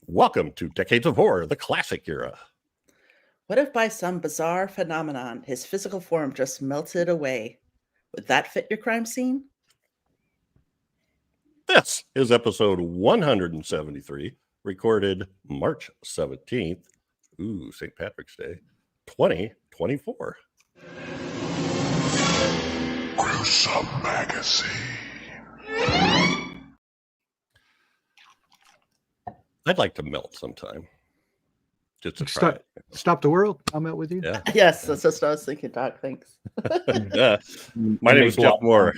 Welcome to Decades of Horror, the classic era. What if by some bizarre phenomenon, his physical form just melted away? Would that fit your crime scene? This is episode 173, recorded March 17th, St. Patrick's Day, 2024. Gruesome Magazine. I'd like to melt sometime. Just to try it. Stop the world. I'll melt with you. Yeah. Yes, that's just what I was thinking, Doc. Thanks. My name is Jeff Mohr.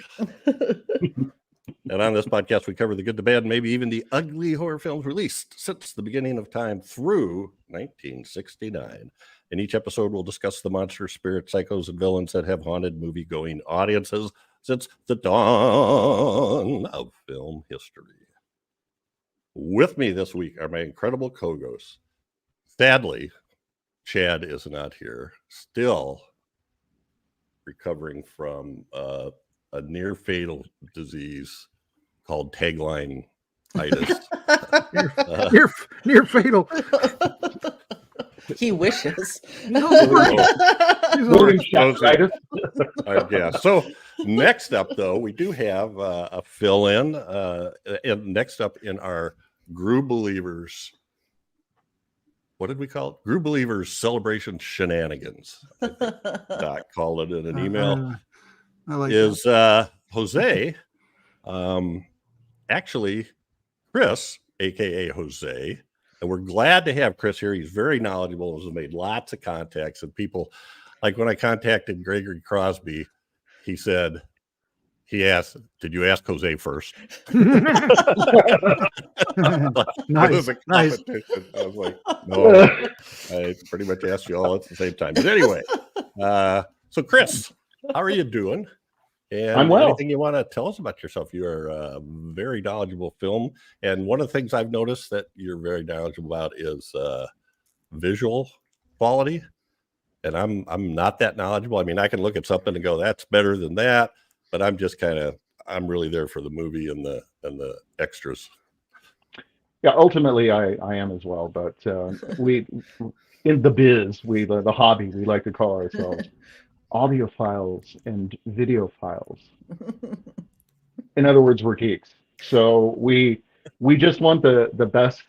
And on this podcast, we cover the good, the bad, and maybe even the ugly horror films released since the beginning of time through 1969. In each episode, we'll discuss the monster, spirit, psychos, and villains that have haunted movie-going audiences since the dawn of film history. With me this week are my incredible co-hosts. Sadly, Chad is not here, still recovering from a near-fatal disease called Taglines. Near fatal. He wishes. Yeah. So next up, though, we do have a fill-in. And next up in our Grue Believers, what did we call it? Grue Believers Celebration Shenanigans. Doc called it in an email. I like is Jose, actually Chris, aka Jose, and we're glad to have Chris here. He's very knowledgeable, has made lots of contacts, and people, like when I contacted Gregory Crosby, he asked, did you ask Jose first? Nice. I was like, no, I pretty much asked you all at the same time. But anyway, so Chris, how are you doing? And I'm well. Anything you want to tell us about yourself? You are a very knowledgeable film, and one of the things I've noticed that you're very knowledgeable about is visual quality. And I'm not that knowledgeable. I mean, I can look at something and go, "That's better than that," but I'm just I'm really there for the movie and the extras. Yeah, ultimately, I am as well. But we, in the biz, the hobby, we like to call ourselves audiophiles and videophiles. In other words, we're geeks. So we just want the best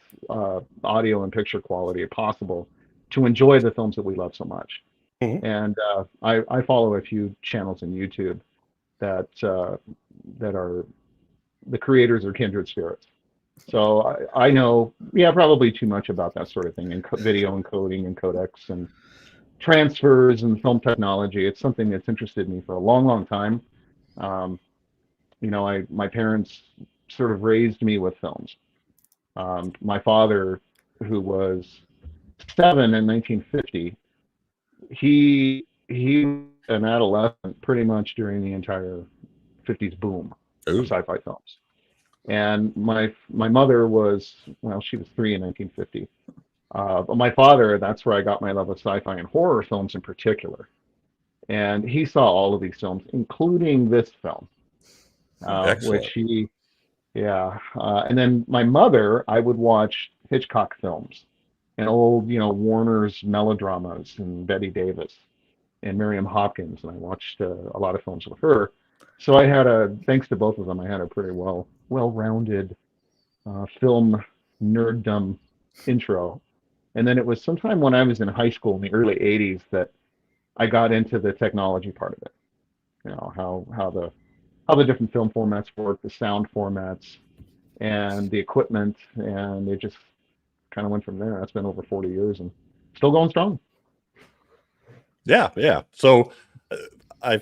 audio and picture quality possible to enjoy the films that we love so much. Mm-hmm. And I follow a few channels on YouTube that are the creators are kindred spirits. So I know, probably too much about that sort of thing, and video encoding and codecs and transfers and film technology. It's something that's interested me for a long, long time. My parents sort of raised me with films. My father, who was 7 in 1950, he an adolescent pretty much during the entire 50s boom of sci-fi films. And my mother was, she was 3 in 1950. But my father, that's where I got my love of sci-fi and horror films in particular. And he saw all of these films, including this film, which and then my mother, I would watch Hitchcock films and old, Warner's melodramas and Bette Davis and Miriam Hopkins. And I watched a lot of films with her. So I had thanks to both of them, I had a pretty well-rounded film nerddom intro. And then it was sometime when I was in high school in the early 80s that I got into the technology part of it. How the different film formats work, the sound formats, and the equipment, and it just kind of went from there. That's been over 40 years and still going strong. Yeah. So I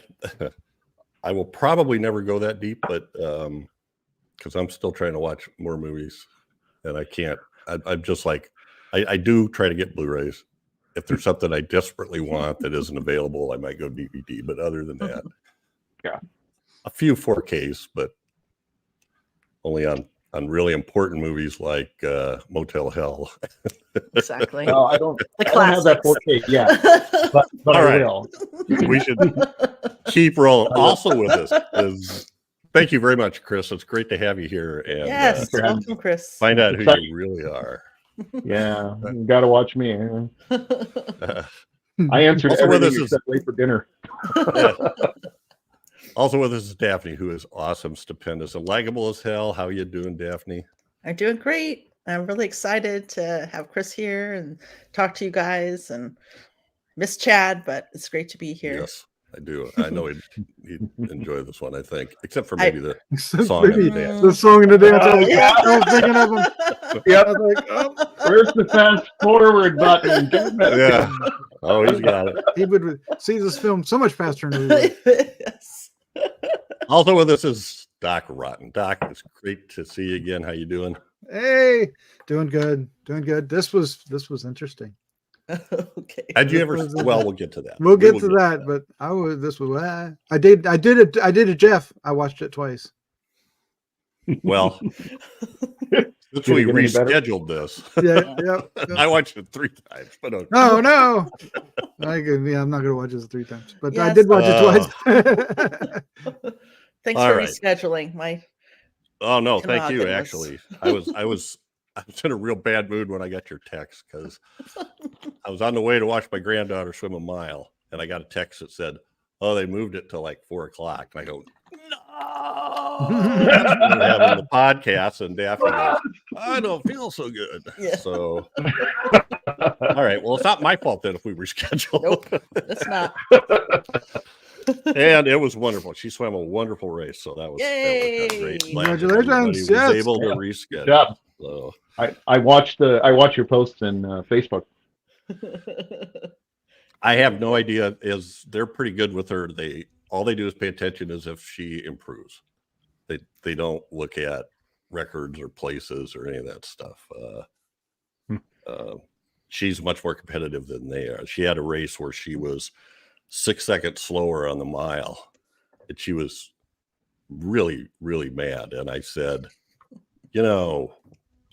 will probably never go that deep, but because I'm still trying to watch more movies, and I can't. I'm just like, I do try to get Blu-rays. If there's something I desperately want that isn't available, I might go DVD. But other than that, a few 4Ks, but only on really important movies like Motel Hell. Exactly. No, I don't have that 4K yet, but all I right. will. We should keep rolling. Also with us is, thank you very much, Chris. It's great to have you here. And yes, welcome, Chris. find out who you really are. Yeah, you got to watch me. Uh, I answered Also with everything us is- except late for dinner. yeah. Also with us is Daphne, who is awesome, stupendous, and likable as hell. How you doing, Daphne? I'm doing great. I'm really excited to have Chris here and talk to you guys, and miss Chad, but it's great to be here. Yes, I do. I know he'd enjoy this one, I think, except for I- maybe the song and Maybe the dance. the song and the dance. I was, Yeah. I was thinking of him. Yep. I was like, oh, Where's the fast forward button? Damn it. Yeah. Oh, he's got it. he would see this film so much faster than we would. Yes. Also with us is Doc Rotten. Doc, it's great to see you again. How you doing? Hey, doing good, doing good. This was interesting. Had Okay. you This ever? was- Well, we'll get to that. We'll We get will to that, but I was this was I did it, Jeff. I watched it twice. Well, since Did we it get any better? rescheduled this, Yeah, yeah. I watched it 3 times, but okay. Oh no! I'm not gonna watch this 3 times, but I Yes. did watch it twice. Thanks All for right. rescheduling. My Oh no, Come on, thank you. goodness. Actually, I was in a real bad mood when I got your text because I was on the way to watch my granddaughter swim a mile, and I got a text that said, "Oh, they moved it to like 4 o'clock." And I go, "No!" We're having the podcast, and Daphne goes, "I don't feel so good." Yeah. So, all right. Well, it's not my fault then if we reschedule. Nope. That's not. And it was wonderful. She swam a wonderful race, so that was Yay. great. Congratulations. Everybody was Yes. able to Yeah. reschedule. Yeah. So I watched your posts in Facebook. I have no idea. They're pretty good with her. All they do is pay attention as if she improves. They don't look at records or places or any of that stuff. She's much more competitive than they are. She had a race where she was 6 seconds slower on the mile, and she was really, really mad. And I said,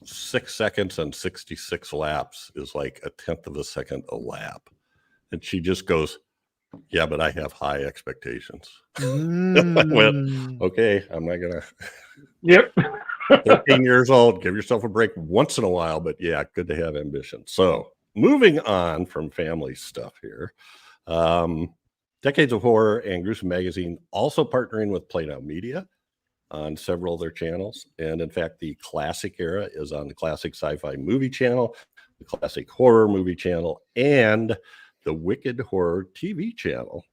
6 seconds and 66 laps is like a tenth of a second a lap. And she just goes, "Yeah, but I have high expectations." Okay, I'm not gonna. Yep. 13 years old, give yourself a break once in a while, but yeah, good to have ambition. So moving on from family stuff here. Decades of Horror and Gruesome Magazine also partnering with Play Now Media on several of their channels. And in fact, the classic era is on the classic sci-fi movie channel, the classic horror movie channel, and the Wicked Horror TV channel.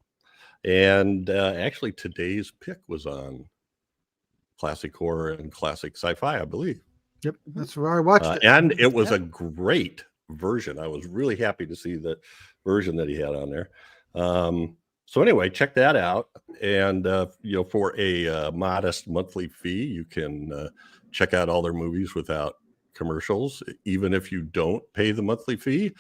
And actually today's pick was on classic horror and classic sci-fi, I believe. Yep, that's where I watched it. And it was a great version. I was really happy to see the version that he had on there. So anyway, check that out. And, for a modest monthly fee, you can check out all their movies without commercials. Even if you don't pay the monthly fee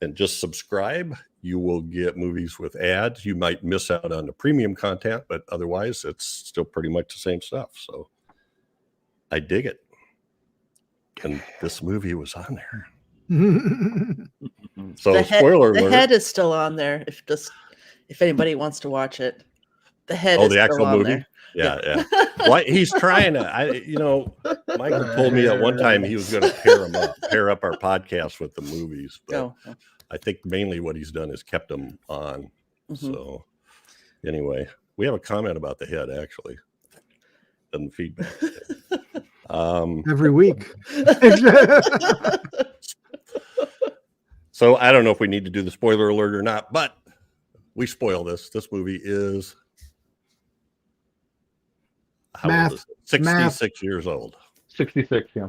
and just subscribe, you will get movies with ads. You might miss out on the premium content, but otherwise it's still pretty much the same stuff. So I dig it. And this movie was on there. So spoiler The alert. head is still on there. If anybody wants to watch it, the head. Oh, is the actual still on movie? there. Yeah. Well, he's trying to. Michael told me at one time he was going to pair up our podcast with the movies. But Oh. I think mainly what he's done is kept them on. Mhm. So anyway, we have a comment about the head actually. And feedback. Every week. So I don't know if we need to do the spoiler alert or not, but we spoil this. This movie is how old is it? 66 years old. 66, yeah.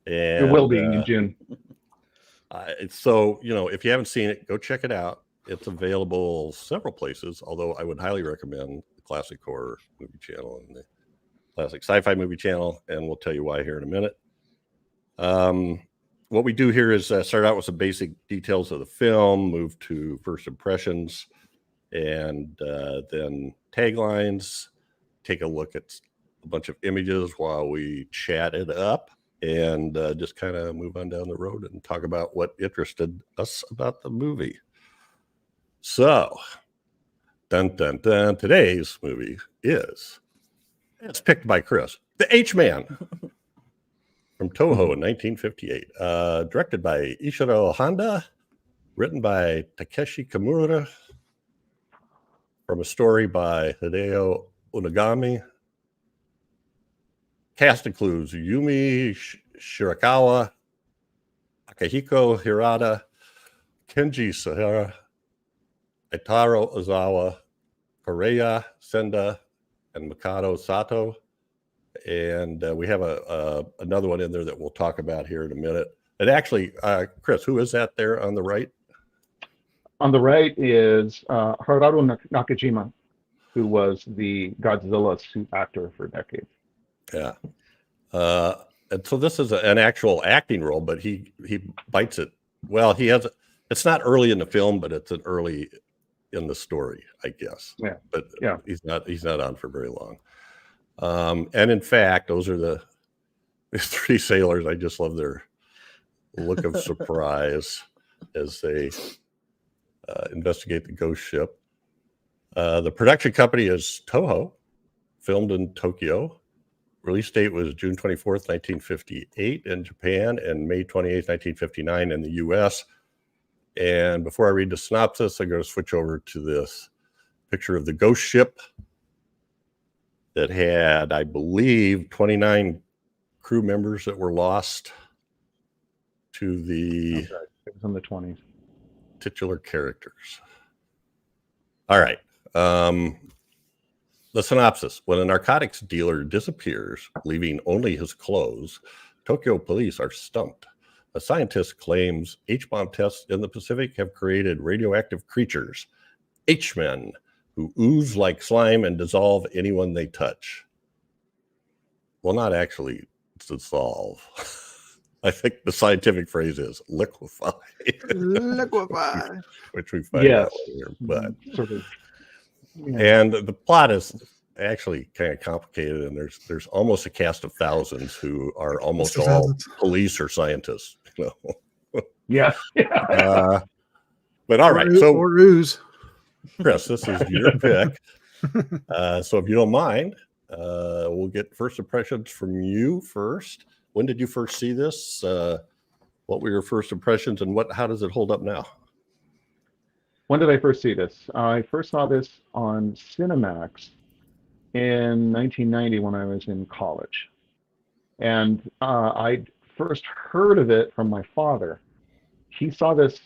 And It will be in June. So, if you haven't seen it, go check it out. It's available several places, although I would highly recommend the Classic Horror Movie Channel and the Classic Sci-Fi Movie Channel, and we'll tell you why here in a minute. What we do here is start out with some basic details of the film, move to first impressions, and then taglines, take a look at a bunch of images while we chat it up, and just kind of move on down the road and talk about what interested us about the movie. So, dun, dun, dun, today's movie it's picked by Chris, The H-Man. from Toho in 1958. Directed by Ishirô Honda, written by Takeshi Kimura, from a story by Hideo Unagami. Cast includes Yumi Shirakawa, Akihiko Hirata, Kenji Sahara, Itaro Ozawa, Koreya Senda, and Mikado Sato. And we have another one in there that we'll talk about here in a minute. And actually, Chris, who is that there on the right? On the right is Haruo Nakajima, who was the Godzilla suit actor for decades. Yeah. And so this is an actual acting role, but he bites it. Well, it's not early in the film, but it's an early in the story, I guess. Yeah. But yeah, he's not on for very long. And in fact, those are the three sailors. I just love their look of surprise as they investigate the ghost ship. The production company is Toho, filmed in Tokyo. Release date was June 24th, 1958 in Japan and May 28th, 1959 in the US. And before I read the synopsis, I'm going to switch over to this picture of the ghost ship that had, I believe, 29 crew members that were lost to the it was in the 20s. titular characters. All right. The synopsis. When a narcotics dealer disappears, leaving only his clothes, Tokyo police are stumped. A scientist claims H-bomb tests in the Pacific have created radioactive creatures, H-men, who ooze like slime and dissolve anyone they touch. Well, not actually dissolve. I think the scientific phrase is liquify. Liquify. Which we find out later. But sort of. Yeah. And the plot is actually kind of complicated, and there's almost a cast of thousands who are almost all police or scientists. You know? Yeah. But all right, so or ooze. Chris, this is your pick. So if you don't mind, we'll get first impressions from you first. When did you first see this? What were your first impressions, and how does it hold up now? When did I first see this? I first saw this on Cinemax in 1990 when I was in college. And I first heard of it from my father. He saw this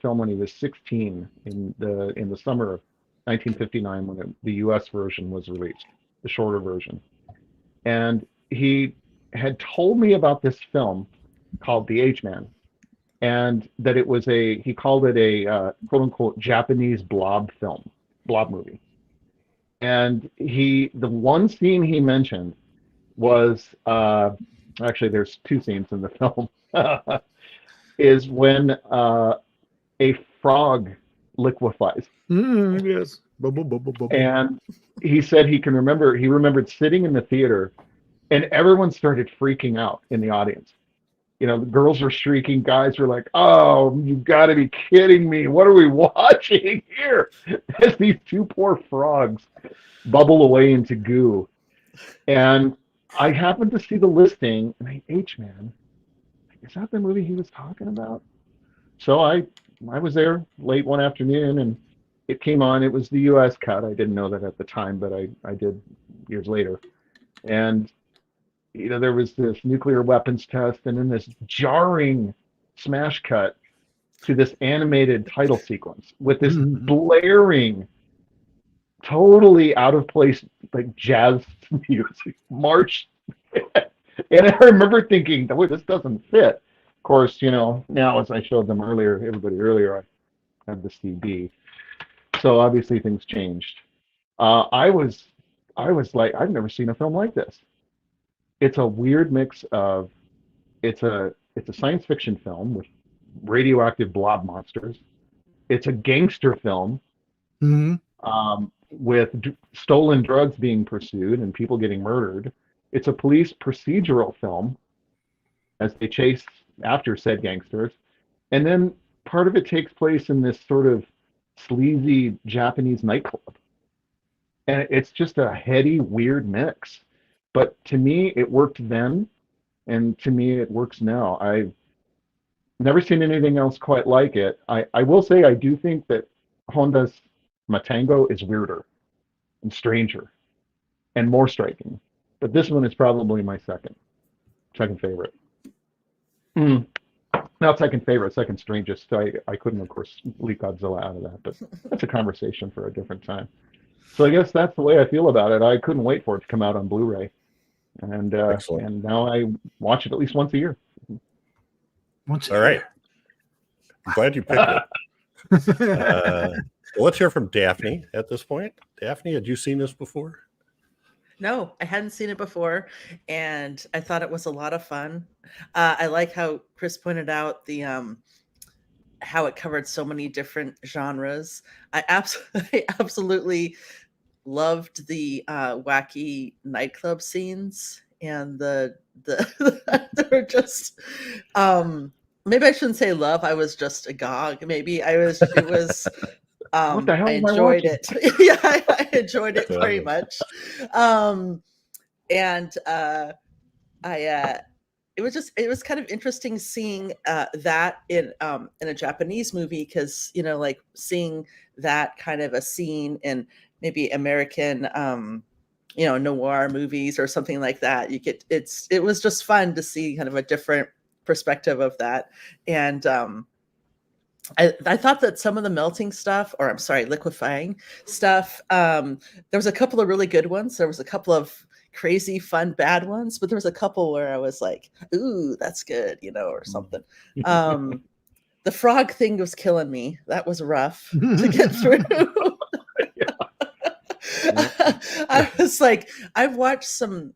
film when he was 16 in the summer of 1959 when the US version was released, the shorter version. And he had told me about this film called The H-Man, and that it was he called it a quote unquote Japanese blob movie. And the one scene he mentioned was, actually there's two scenes in the film, is when a frog liquefies. Yes. And he said he remembered sitting in the theater and everyone started freaking out in the audience. You know, the girls were shrieking, guys were like, oh, you gotta be kidding me. What are we watching here? As these two poor frogs bubble away into goo. And I happened to see the listing, and H-Man, is that the movie he was talking about? So I was there late one afternoon, and it came on. It was the US cut. I didn't know that at the time, but I did years later. And you know, there was this nuclear weapons test and then this jarring smash cut to this animated title sequence with this blaring, totally out of place, like jazz music, march. And I remember thinking, wait, this doesn't fit. Of course, you know, now as I showed them everybody earlier, I had the CD. So obviously things changed. I was like, I've never seen a film like this. It's a weird mix of, it's a science fiction film with radioactive blob monsters. It's a gangster film with stolen drugs being pursued and people getting murdered. It's a police procedural film as they chase after said gangsters. And then part of it takes place in this sort of sleazy Japanese nightclub. And it's just a heady, weird mix. But to me, it worked then, And to me, it works now. I've never seen anything else quite like it. I will say I do think that Honda's Matango is weirder and stranger and more striking. But this one is probably my second favorite. Not second favorite, second strangest. I couldn't, of course, leave Godzilla out of that, but that's a conversation for a different time. So I guess that's the way I feel about it. I couldn't wait for it to come out on Blu-ray, and now I watch it at least once a year. Once All right. I'm glad you picked it. Let's hear from Daphne at this point. Daphne, had you seen this before? No, I hadn't seen it before, and I thought it was a lot of fun. I like how Chris pointed out the how it covered so many different genres. I absolutely loved the wacky nightclub scenes, and the they were just maybe I shouldn't say love. I was just agog. Maybe it was. What the hell I am I enjoyed watching? it. Yeah, I enjoyed it very much. It was kind of interesting seeing that in a Japanese movie, because like seeing that kind of a scene in maybe American noir movies or something like that. It was just fun to see kind of a different perspective of that. And I thought that some of the melting stuff, or I'm sorry, liquefying stuff, there was a couple of really good ones. There was a couple of crazy, fun, bad ones, but there was a couple where I was like, ooh, that's good, or something. The frog thing was killing me. That was rough to get through. I was like, I've watched some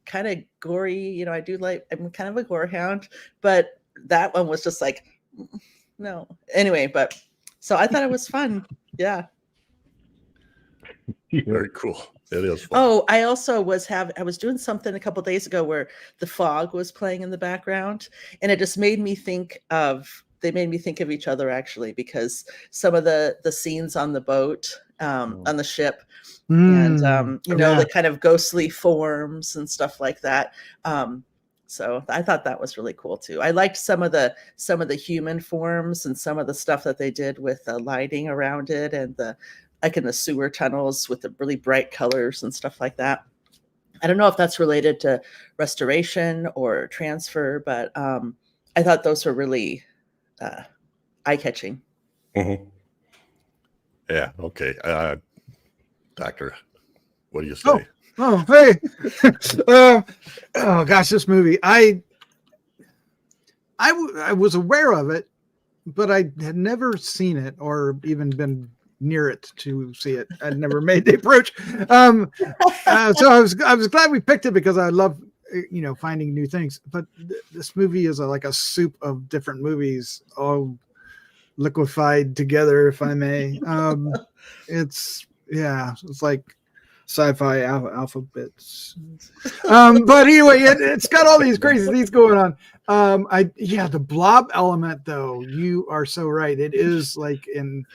kind of gory, I'm kind of a gore hound, but that one was just like, no. Anyway, but so I thought it was fun. Yeah. Very cool. It is fun. Oh, I also I was doing something a couple of days ago where the fog was playing in the background, and it just made me think of each other, actually, because some of the scenes on the boat, on the ship, and the kind of ghostly forms and stuff like that. So I thought that was really cool too. I liked some of the human forms and some of the stuff that they did with the lighting around it, and like in the sewer tunnels with the really bright colors and stuff like that. I don't know if that's related to restoration or transfer, but I thought those were really eye-catching. Mm-hmm. Yeah. Okay. Doctor, what do you say? Oh, hey. Oh gosh, this movie. I was aware of it, but I had never seen it or even been near it to see it. I'd never made the approach. So I was glad we picked it, because I love finding new things. But this movie is like a soup of different movies, all liquefied together, if I may. It's like sci-fi alphabets. But anyway, it's got all these crazy things going on. The blob element, though, you are so right. It is like in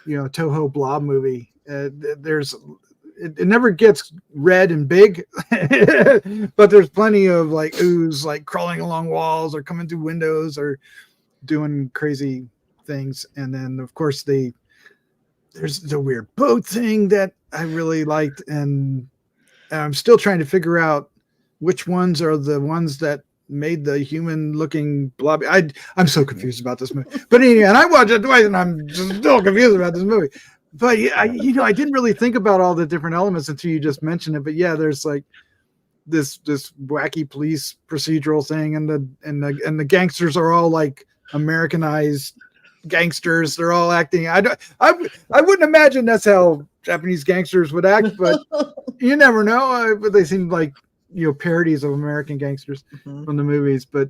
Toho blob movie. It never gets red and big, but there's plenty of like ooze, like crawling along walls or coming through windows or doing crazy things. And then of course there's the weird boat thing that I really liked, and I'm still trying to figure out which ones are the ones that made the human looking blob. I'm so confused about this movie. But anyway, and I watched it twice and I'm just still confused about this movie. But I didn't really think about all the different elements until you just mentioned it. But yeah, there's like this wacky police procedural thing, and the gangsters are all like Americanized gangsters. They're all acting. I wouldn't imagine that's how Japanese gangsters would act, but you never know. But they seem like parodies of American gangsters from the movies. But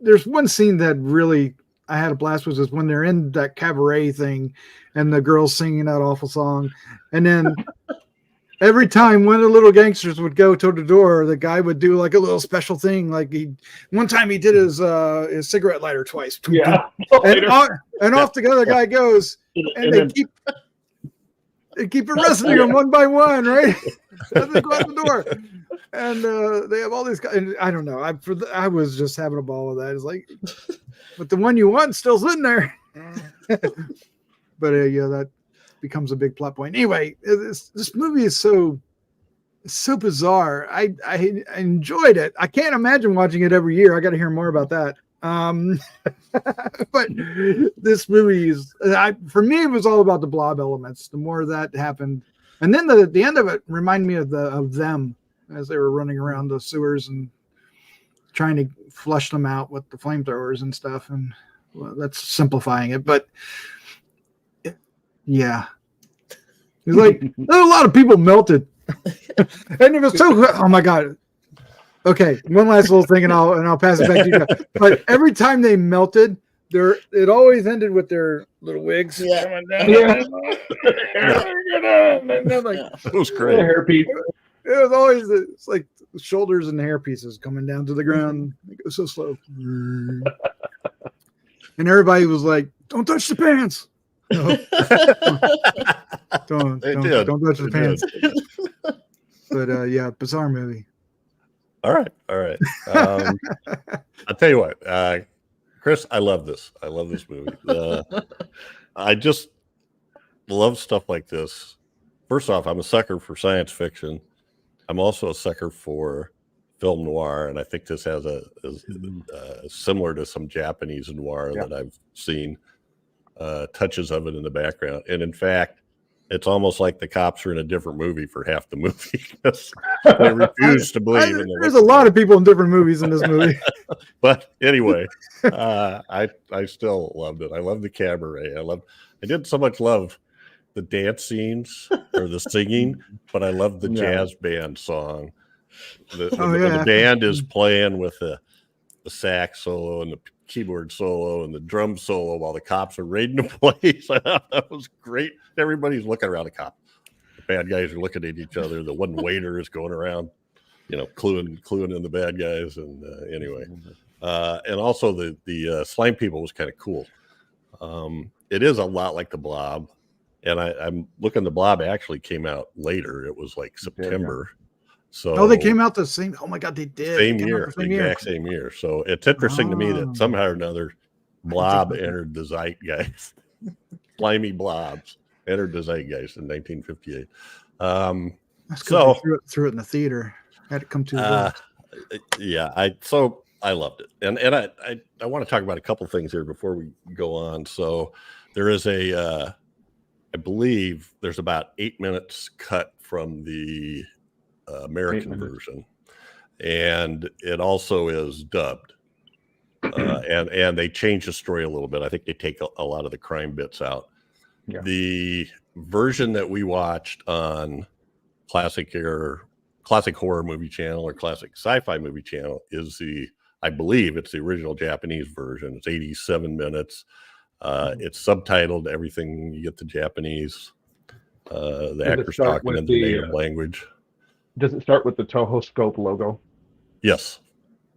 there's one scene that really I had a blast with, is when they're in that cabaret thing and the girl's singing that awful song, and then every time one of the little gangsters would go to the door, the guy would do like a little special thing. Like one time he did his cigarette lighter twice. Yeah. And off the other guy goes, and They keep arresting them one by one, right? As they go out the door, and they have all these. And I don't know. I was just having a ball with that. It's like, but the one you want still sitting there. But yeah, that becomes a big plot point. Anyway, this movie is so bizarre. I enjoyed it. I can't imagine watching it every year. I got to hear more about that. But this movie is, for me, it was all about the blob elements. The more that happened, and then the end of it reminded me of them as they were running around the sewers and trying to flush them out with the flamethrowers and stuff. And well, that's simplifying it, but yeah, it's like a lot of people melted, and it was so. Oh my god. Okay, one last little thing, and I'll pass it back to you guys. But every time they melted, it always ended with their little wigs coming down. Yeah. It was great. Hairpiece. It was always it's like the shoulders and the hair pieces coming down to the ground. It goes so slow, and everybody was like, "Don't touch the pants." No. Don't touch the pants. But yeah, bizarre movie. All right. I'll tell you what, Chris, I love this. I love this movie. I just love stuff like this. First off, I'm a sucker for science fiction. I'm also a sucker for film noir, and I think this has similar to some Japanese noir that I've seen, touches of it in the background. And in fact, it's almost like the cops are in a different movie for half the movie. They refuse to believe. There's a lot of people in different movies in this movie. But anyway, I still loved it. I love the cabaret. I didn't so much love the dance scenes or the singing, but I love the jazz band song. The band is playing with the sax solo and the keyboard solo and the drum solo while the cops are raiding the place. That was great. Everybody's looking around the cop. The bad guys are looking at each other. The one waiter is going around, cluing in the bad guys. And anyway, and also the slime people was kind of cool. It is a lot like the Blob, and I'm looking. The Blob actually came out later. It was like September. So they came out the same. Oh my god, they did. Same year. So it's interesting to me that somehow or another, Blob entered the zeitgeist. Slimy blobs entered the zeitgeist in 1958. So threw it in the theater. Had it come to. Yeah, I loved it, and I want to talk about a couple of things here before we go on. So there is I believe there's about 8 minutes cut from the American version, and it also is dubbed, and they change the story a little bit. I think they take a lot of the crime bits out. The version that we watched on classic horror movie channel or classic sci-fi movie channel is I believe it's the original Japanese version. It's 87 minutes. It's subtitled, everything. You get the Japanese, the actors talking in the native language. Does it start with the Toho scope logo? Yes.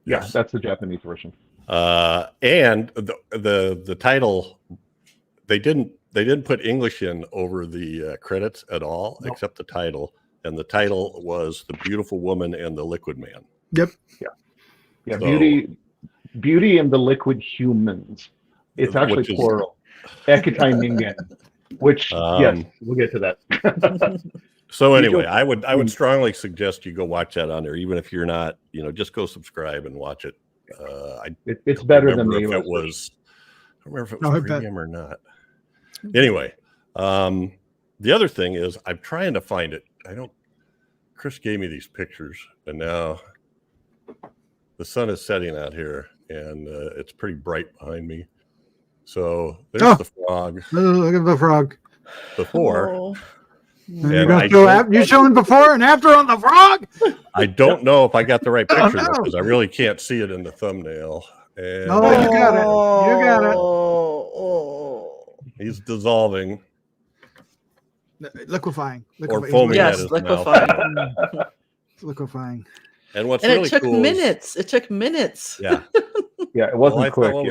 Yeah, that's the Japanese version. And the title, they didn't put English in over the credits at all, except the title. And the title was The Beautiful Woman and the Liquid Man. Yep. Yeah. So, Beauty and the Liquid Humans. It's actually plural. EKITAI NINGEN. Which yes, we'll get to that. So anyway, I would strongly suggest you go watch that on there, even if you're not, just go subscribe and watch it. It's better than the US was. I don't remember if it was premium or not. Anyway, the other thing is I'm trying to find it. Chris gave me these pictures, and now the sun is setting out here, and it's pretty bright behind me. So there's the frog. Look at the frog. Before. You're showing before and after on the frog? I don't know if I got the right picture because I really can't see it in the thumbnail. And you got it. You got it. He's dissolving. Liquifying. Or foaming at his liquefying. Liquefying. And what's and really it took cool minutes. It took minutes. Yeah. Yeah, it wasn't quick. What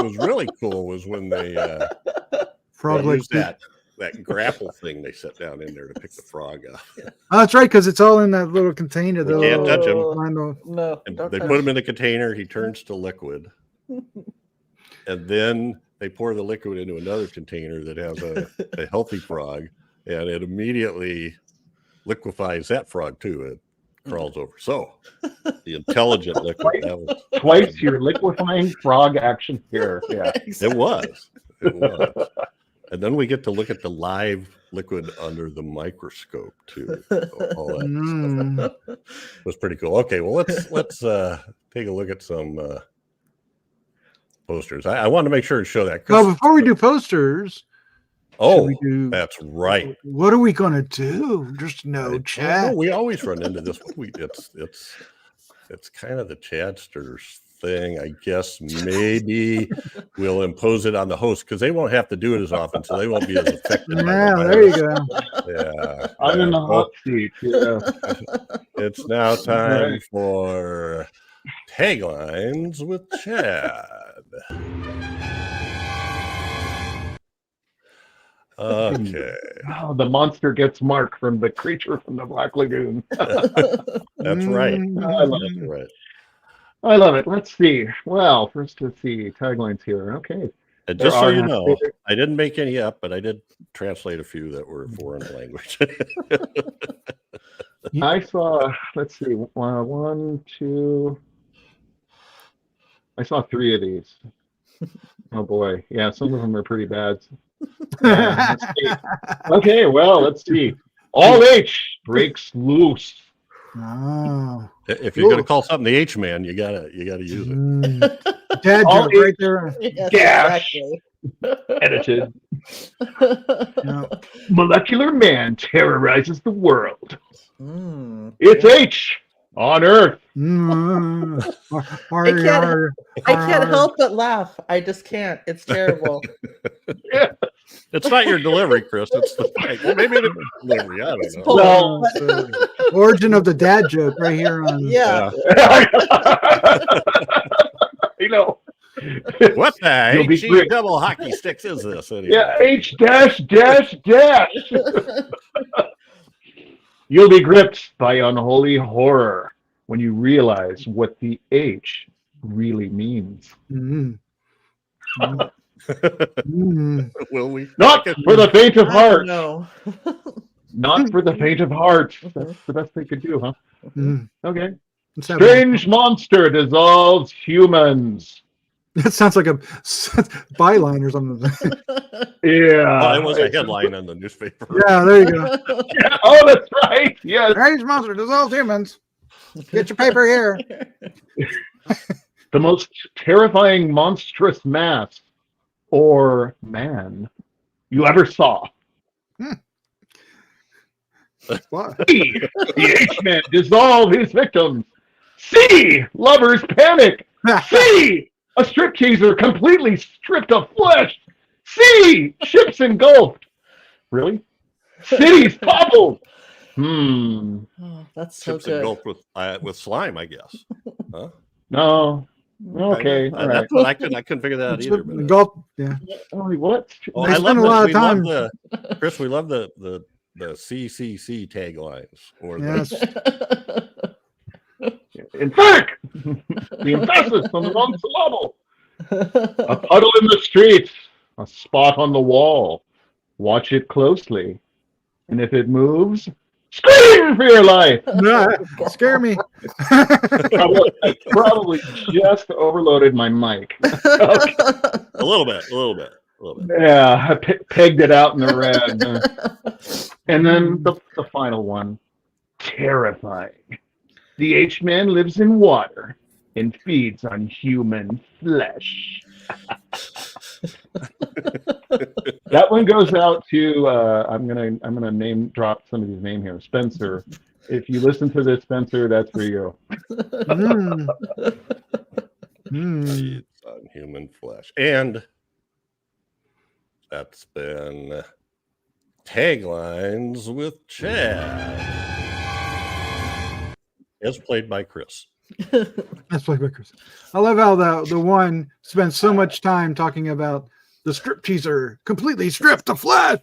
was really cool was when they frog used that that grapple thing they set down in there to pick the frog up. Oh, that's right, because it's all in that little container. We can't touch him. No, And don't they touch put him in the container. He turns to liquid, and then they pour the liquid into another container that has a healthy frog, and it immediately liquefies that frog too. It crawls over. So the intelligent liquid. That was Twice your liquefying frog action here. Yeah. it was. It was. And then we get to look at the live liquid under the microscope too. All that stuff was pretty cool. Okay, well let's take a look at some posters. I want to make sure to show that. Well, before we do posters, That's right. What are we gonna do? Just no chat. We always run into this. It's kind of the Chadsters thing. I guess maybe we'll impose it on the host because they won't have to do it as often, so they won't be as effective. Yeah, there you go. Yeah, I'm in the hot seat. Yeah. It's now time for Taglines with Chad. Okay. Oh, the monster gets Mark from the creature from the Black Lagoon. That's right. I love it. That's right. I love it. Let's see. Well, first let's see taglines here. Okay. And just so you know, I didn't make any up, but I did translate a few that were foreign language. I saw, let's see, one, two. I saw 3 of these. Oh boy. Yeah, some of them are pretty bad. Let's see. Okay, well, let's see. All H breaks loose. Oh. If you're going to call something the H man, you gotta use it. Dad All joke right there. Yes, Dash. exactly. Edited. Yeah. Molecular man terrorizes the world. Mm. It's H on Earth. I can't help but laugh. I just can't. It's terrible. Yeah. It's not your delivery, Chris. It's the well, maybe it's delivery. I don't know. Well, Origin of the dad joke right here on. Yeah. You know. What the You'll be HE great. double hockey sticks is this? Anyway? Yeah, H dash dash dash. You'll be gripped by unholy horror when you realize what the H really means. Will we? Not for the faint of heart. No. Not for the faint of heart. That's the best they could do, huh? Okay. Let's have Strange monster dissolves humans. That sounds like a byline or something. Yeah. Oh, it was a headline on the newspaper. Yeah, there you go. Yeah, oh, that's right. Yes. Strange monster dissolves humans. Get your paper here. The most terrifying monstrous mass or man you ever saw. What? B, the H-Man dissolve his victims. C, lovers panic. C, a stripteaser completely stripped of flesh. C, ships engulfed. Really? Cities toppled. Oh, that's so Chips good. engulfed with slime, I guess. Huh? No. Okay. All right. That's what I couldn't figure that out either. But, Golf, yeah. Oh, what? oh, They I spend love a lot of we time. love Chris, we love the CCC taglines or Yes. Emphatic. The emphasis on the monosyllable. A puddle in the street. A spot on the wall. Watch it closely. And if it moves, scream for your life. Scare me. Probably just overloaded my mic. Okay. a little bit. Yeah, I pegged it out in the red. And then the final one. Terrifying. The H-Man lives in water and feeds on human flesh. That one goes out to I'm gonna name drop somebody's name here. Spencer. If you listen to this, Spencer, that's for you. Feeds on human flesh. And that's been Taglines with Chad. As played by Chris. That's like Chris. I love how the one spends so much time talking about the strip teaser, completely stripped to flesh.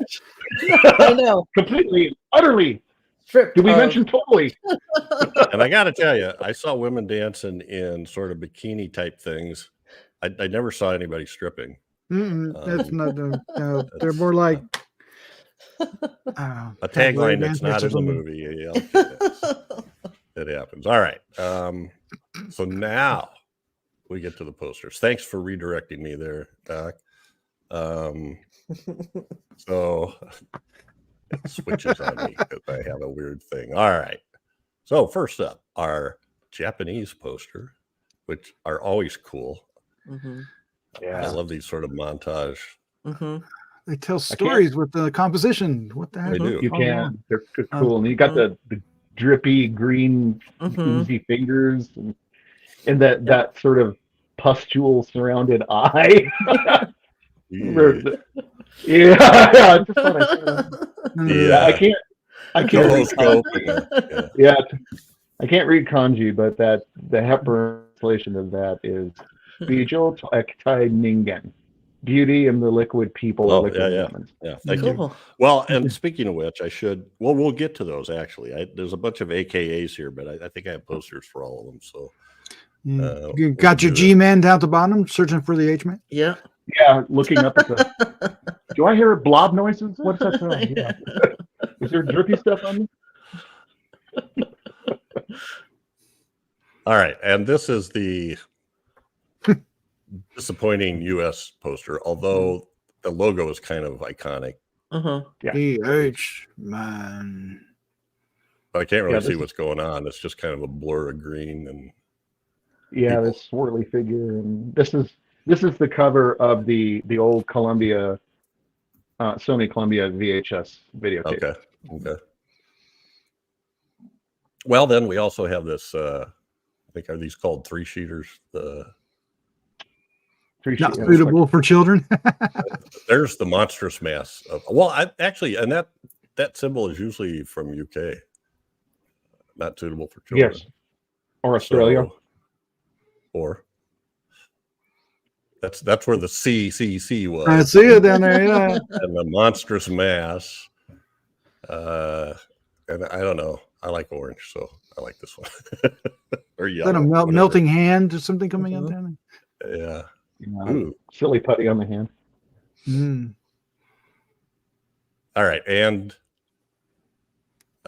I know. Completely, utterly. Stripped Did we of- mention totally? And I got to tell you, I saw women dancing in sort of bikini type things. I never saw anybody stripping. That's Um, not the. No, they're it's, more like a tagline that's not in the movie. Yeah, it happens. All right. So now we get to the posters. Thanks for redirecting me there, Doc. So it switches on me because I have a weird thing. All right. So first up, our Japanese poster, which are always cool. Mhm. I love these sort of montage. Mhm. They tell stories with the composition. What the heck? They do. You Oh, can. They're cool. And you got the drippy green Mhm. oozy fingers and that sort of pustule surrounded eye. Yeah. Yeah. Just thought I saw that. Yeah. I can't read Toho kanji. scope. Yeah. I can't read kanji, but the Hepburn translation of that is BIJO to EKITAI NINGEN. Beauty and the liquid people. Oh, liquid yeah. women. Yeah. Thank you. Cool. Well, and speaking of which, we'll get to those actually. There's a bunch of AKAs here, but I think I have posters for all of them. So You got your G-man down at the bottom, searching for the H-man. Yeah. Yeah, looking up at the. Do I hear blob noises? What's that sound? Yeah. Is there drippy stuff on me? All right, and this is the disappointing U.S. poster, although the logo is kind of iconic. Uh-huh. Yeah. The H-man. But I can't really this see is- what's going on. It's just kind of a blur of green and Yeah, people. this swirly figure, and this is the cover of the old Columbia, Sony Columbia VHS videotape. okay. Well, then we also have this. I think are these called 3-sheeters? Not suitable for children. There's the monstrous mass. And that symbol is usually from UK. Not suitable for children. Yes, or Australia. So, or that's where the CCC was. I see it down there. Yeah. And the monstrous mass. And I don't know. I like orange, so I like this one. Or Is yellow. that a whatever. melting hand or something coming out there? Yeah. Yeah, Ooh. silly putty on the hand. All right, and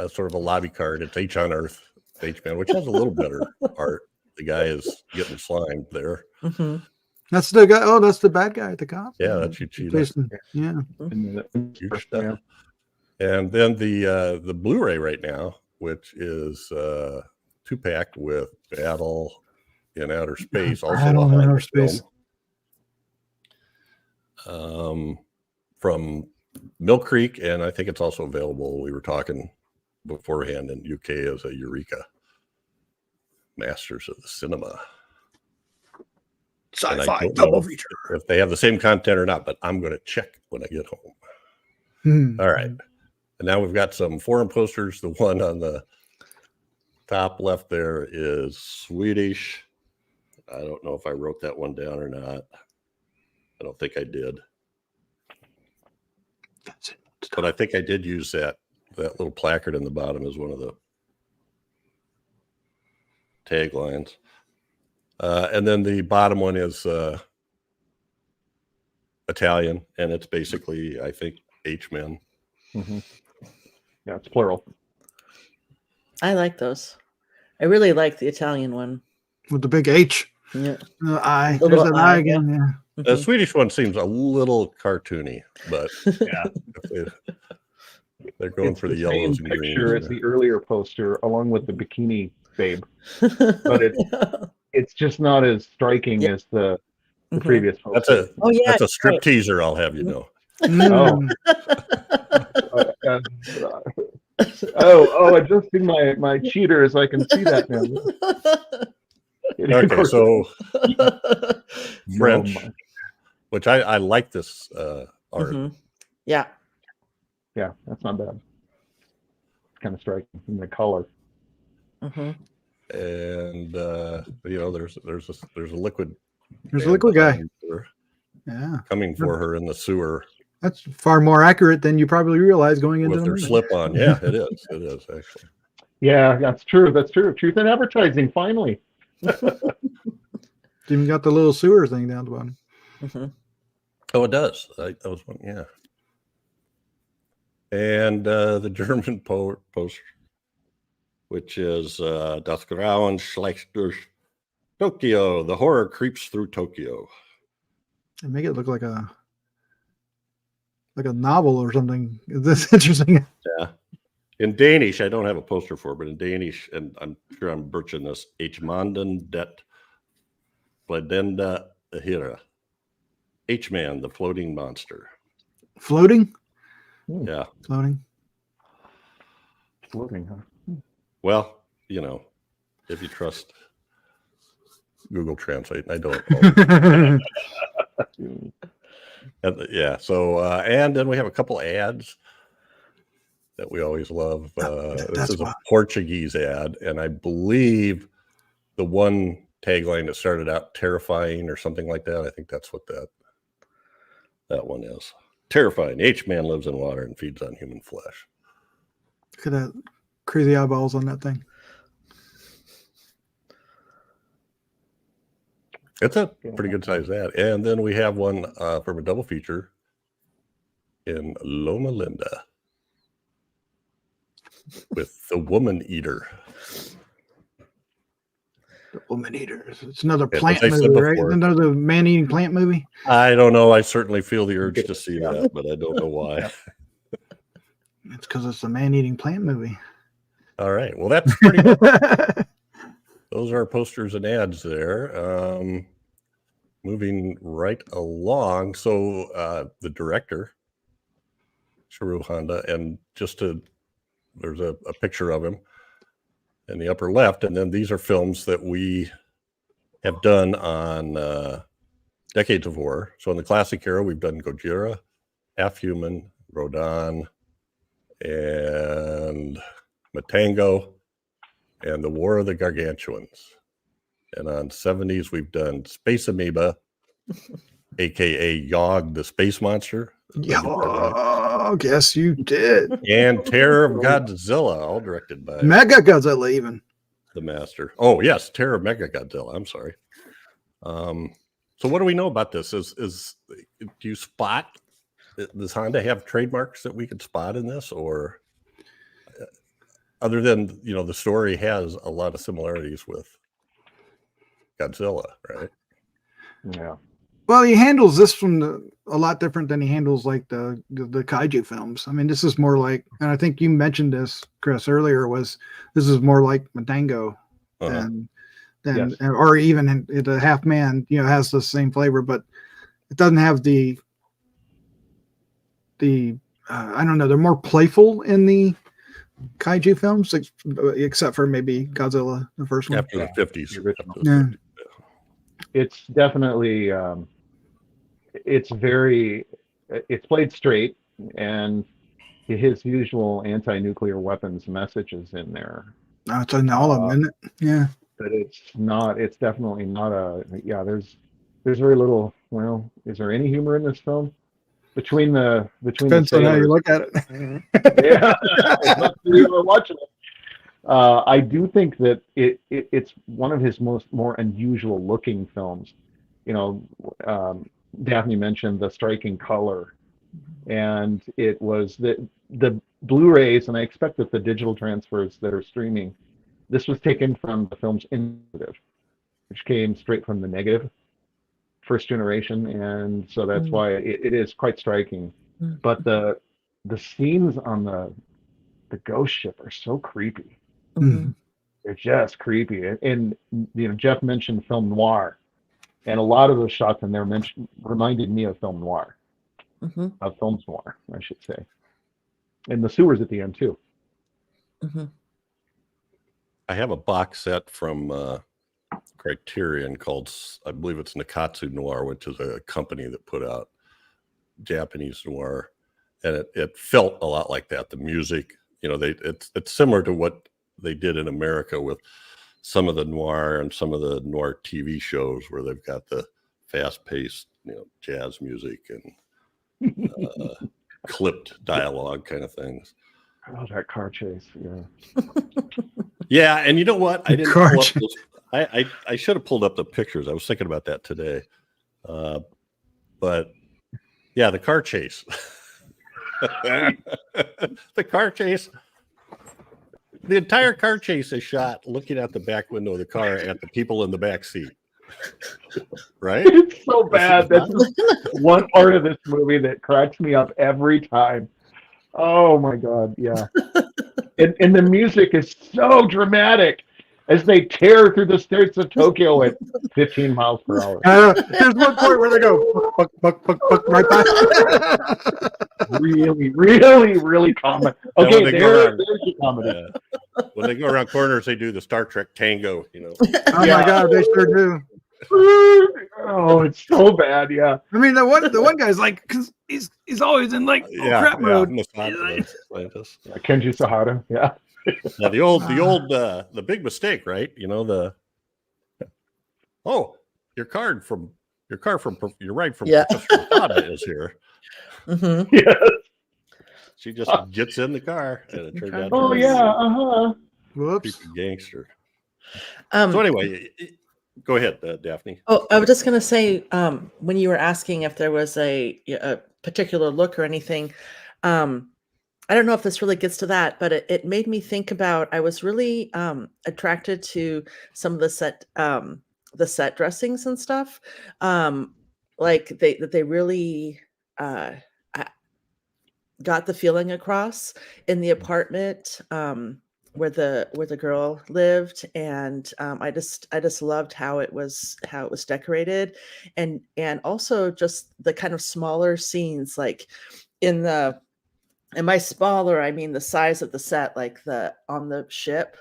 sort of a lobby card. It's H on Earth, H-Man, which has a little better art. The guy is getting slimed there. Mhm. That's the guy. Oh, that's the bad guy at the cop. Yeah, that's Uchida. Jason. Yeah. Huge stuff. And then the Blu-ray right now, which is 2-pack with Battle in Outer Space, also Battle a in horror Outer Space. film, from Mill Creek, and I think it's also available. We were talking beforehand in UK as a Eureka. Masters of the Cinema. And I Sci-fi don't know double feature. if they have the same content or not, but I'm going to check when I get home. All right. And now we've got some foreign posters. The one on the top left there is Swedish. I don't know if I wrote that one down or not. I don't think I did. But I think I did use that little placard in the bottom as one of the taglines. And then the bottom one is Italian, and it's basically, I think, H-men. Mm-hmm. Yeah, it's plural. I like those. I really like the Italian one. With the big H. Yeah. The eye. The There's little that eye eye, again. Yeah. The Swedish one seems a little cartoony, but Yeah, they're going it's for the same yellows and picture greens. as the earlier poster, along with the bikini babe, but it's just not as striking as the Mhm. previous poster. That's a strip teaser, I'll have you know. Mm. Adjusting my cheaters, I can see that now. Okay, so French, my- which I like this art. Mhm. Yeah. Yeah, that's not bad. It's kind of striking in the color. Mhm. And there's a liquid. There's a liquid guy. there. Yeah, coming for her in the sewer that's far more accurate than you probably realize going into with the her movie. slip on. Yeah, it is. It is actually. Yeah, that's true. That's true. Truth in advertising, finally. It's even got the little sewer thing down the bottom. Mhm. Oh, it does. That was one. Yeah. And the German poster, which is Das Grauen schleicht durch Tokyo. The horror creeps through Tokyo. And make it look like a novel or something. That's interesting. Yeah. In Danish, I don't have a poster for, but in Danish, and I'm sure I'm butchering this, H-Manden det Bladenda Ahira. H-Man, the floating monster. Floating? Yeah. Floating. Floating, huh? Well, you know, if you trust Google Translate, I don't. Yeah. So, and then we have a couple ads that we always love. This is a Portuguese ad, and I believe the one tagline that started out terrifying or something like that. I think that's what that one is. Terrifying. H-Man lives in water and feeds on human flesh. Look at that crazy eyeballs on that thing. It's a pretty good size ad. And then we have one from a double feature in Loma Linda with The Woman Eater. The Woman Eaters. It's another Yeah, plant as I said movie, right? before. Another man-eating plant movie. I don't know. I certainly feel the urge to see that, but I don't know why. It's because it's a man-eating plant movie. All right. Well, that's pretty much. Those are our posters and ads there. Moving right along. So the director, Ishirô Honda, and there's a picture of him in the upper left. And then these are films that we have done on decades of horror. So in the classic era, we've done Gojira, Half Human, Rodan, and Matango, and The War of the Gargantuans. And on 70s, we've done Space Amoeba, aka Yog the Space Monster. Yeah, yes, you did. And Terror of Godzilla, all directed by Mega Godzilla, even. the master. Oh, yes, Terror of Mega Godzilla. I'm sorry. So what do we know about this? Do you spot, does Honda have trademarks that we could spot in this, or other than, you know, the story has a lot of similarities with Godzilla, right? Yeah. Well, he handles this one a lot different than he handles like the kaiju films. I mean, this is more like, and I think you mentioned this, Chris, earlier, this is more like Matango than Yes. or even the Half Man, you know, has the same flavor, but it doesn't have the I don't know, they're more playful in the kaiju films, except for maybe Godzilla, the first one. After the 50s. The original. After the Yeah. 50s. It's definitely it's played straight, and his usual anti-nuclear weapons messages in there, No, it's in all of them, isn't it? Yeah. but it's definitely not there's very little. Well, is there any humor in this film between the Depends on how you sailors? look at it. Yeah, as much as we were watching it. I do think that it's one of his more unusual looking films. You know, Daphne mentioned the striking color, and it was the Blu-rays, and I expect that the digital transfers that are streaming, this was taken from the film's negative, which came straight from the negative, first generation, and so that's why it is quite striking. But the scenes on the ghost ship are so creepy. Mhm. They're just creepy. And you know, Jeff mentioned film noir, and a lot of those shots in there reminded me of film noir, Mhm. of films noir, I should say. And the sewers at the end too. Mhm. I have a box set from Criterion called, I believe it's Nikatsu Noir, which is a company that put out Japanese noir, and it felt a lot like that. The music, you know, it's similar to what they did in America with some of the noir and some of the noir TV shows, where they've got the fast-paced jazz music and clipped dialogue kind of things. Oh, that car chase. Yeah. Yeah, and you know what? I didn't Car pull up chase. those. I should have pulled up the pictures. I was thinking about that today. But yeah, the car chase. The car chase. The entire car chase is shot looking out the back window of the car at the people in the back seat. Right? It's so bad. That's one part of this movie that cracks me up every time. Oh my God, yeah. And the music is so dramatic as they tear through the streets of Tokyo at 15 miles per hour. There's one point where they go buck, buck, buck, buck, right back. Really, really, really common. And when Okay, they go there's the comedy. when they go around corners, they do the Star Trek tango, Oh Yeah. my God, they sure do. Oh, it's so bad. Yeah. I mean, the one guy's like, because he's always in like crap mode. Scientist. Kenji Sahara. Yeah. Now the big mistake, right? Your ride from Yeah. Professor Honda is here. Mhm. Yes. She just gets in the car, and it turned out. Oh to be yeah. a Whoops. creepy gangster. Um, So anyway, go ahead, Daphne. Oh, I was just going to say, when you were asking if there was a particular look or anything, I don't know if this really gets to that, but it made me think about, I was really attracted to some of the set dressings and stuff. Like they really got the feeling across in the apartment where the girl lived, and I just loved how it was decorated, and also just the kind of smaller scenes, like and by smaller I mean the size of the set, like on the ship.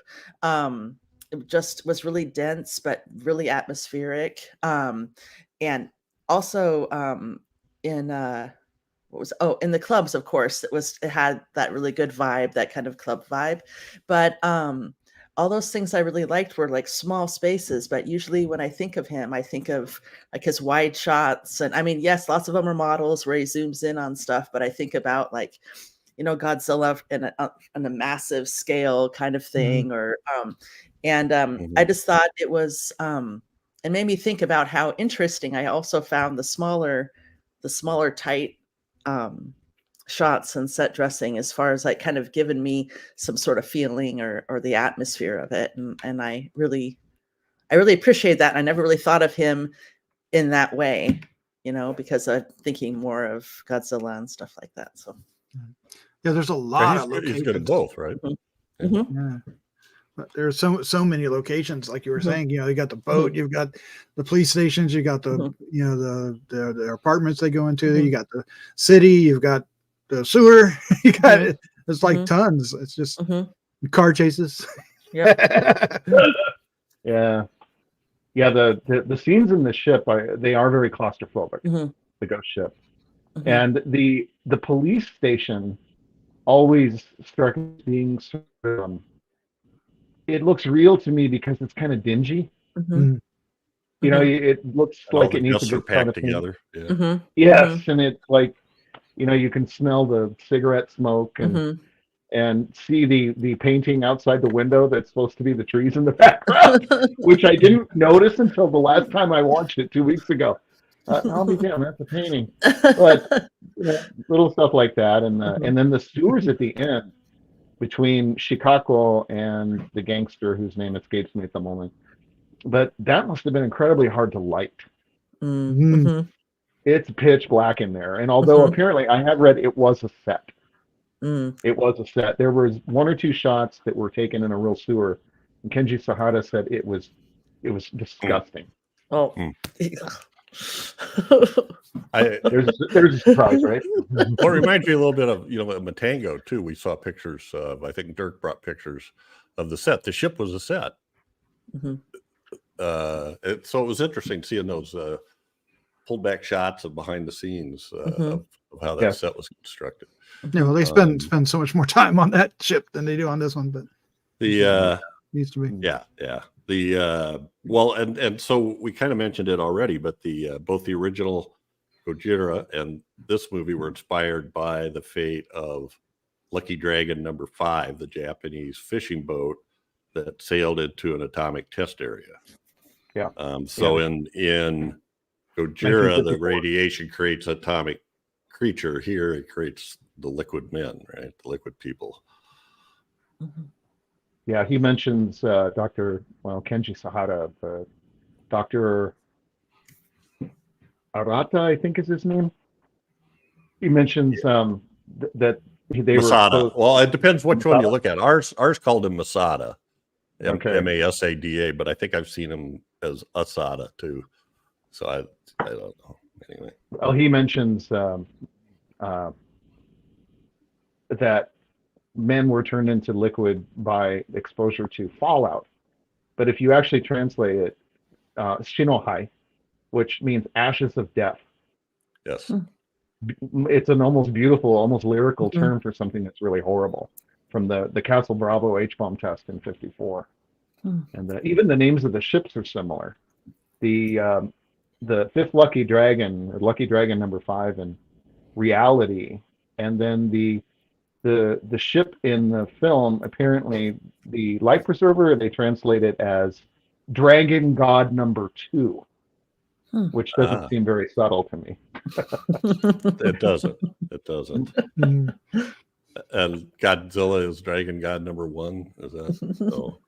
It just was really dense but really atmospheric, and also in in the clubs, of course, it had that really good vibe, that kind of club vibe. But all those things I really liked were like small spaces. But usually when I think of him, I think of like his wide shots. And I mean, yes, lots of them are models where he zooms in on stuff. But I think about like, Godzilla on a massive scale kind of thing. Or I just thought it was it made me think about how interesting I also found the smaller tight shots and set dressing, as far as like kind of given me some sort of feeling or the atmosphere of it. And I really appreciate that. I never really thought of him in that way, because I'm thinking more of Godzilla and stuff like that. So Yeah, there's a lot of He's locations. good at both, right? Mhm. Yeah. But there's so many locations, like you were saying. You got the boat, you've got the police stations, you got the the apartments they go into, you got the city, you've got the sewer, you got it. It's like tons. It's just car chases. Yeah. Yeah. Yeah. The scenes in the ship they are very claustrophobic. The ghost ship. And the police station always struck me as being sort of, it looks real to me because it's kind of dingy. It looks like it needs to be packed together. Yeah. Yes, and it's like, you can smell the cigarette smoke and see the painting outside the window that's supposed to be the trees in the background, which I didn't notice until the last time I watched it 2 weeks ago. I'll be damned, that's a painting. But little stuff like that, and then the sewers at the end between Shikako and the gangster whose name escapes me at the moment. But that must have been incredibly hard to light. It's pitch black in there. And although apparently I have read it was a set. It was a set. There was one or two shots that were taken in a real sewer. And Kenji Sahara said it was disgusting. Oh. There's a surprise, right? Well, it reminds me a little bit of Matango too. We saw pictures of, I think Dirk brought pictures of the set. The ship was a set. So it was interesting seeing those pulled back shots of behind the scenes of how that set was constructed. Yeah, well, they spend so much more time on that ship than they do on this one, but needs to be. Yeah. The well, and so we kind of mentioned it already, but both the original Gojira and this movie were inspired by the fate of Lucky Dragon number 5, the Japanese fishing boat that sailed into an atomic test area. Yeah. So in Gojira, the radiation creates atomic creature. Here it creates the liquid men, right? The liquid people. Yeah, he mentions Kenji Sahara, Dr. Arata, I think is his name. He mentions that they Masada. were. Well, it depends which one you Masada. look at. Ours called him Masada, Okay. Masada, but I think I've seen him as Asada too. So I don't know. Anyway. Well, he mentions that men were turned into liquid by exposure to fallout. But if you actually translate it, shinohai, which means ashes of death. Yes. It's an almost beautiful, almost lyrical term for something that's really horrible, from the Castle Bravo H-bomb test in '54. And even the names of the ships are similar. The fifth Lucky Dragon, or Lucky Dragon number 5, in reality, and then the ship in the film, apparently the life preserver, they translate it as Dragon God number 2. Which doesn't seem very subtle to me. It doesn't. And Godzilla is Dragon God number 1. Is that so?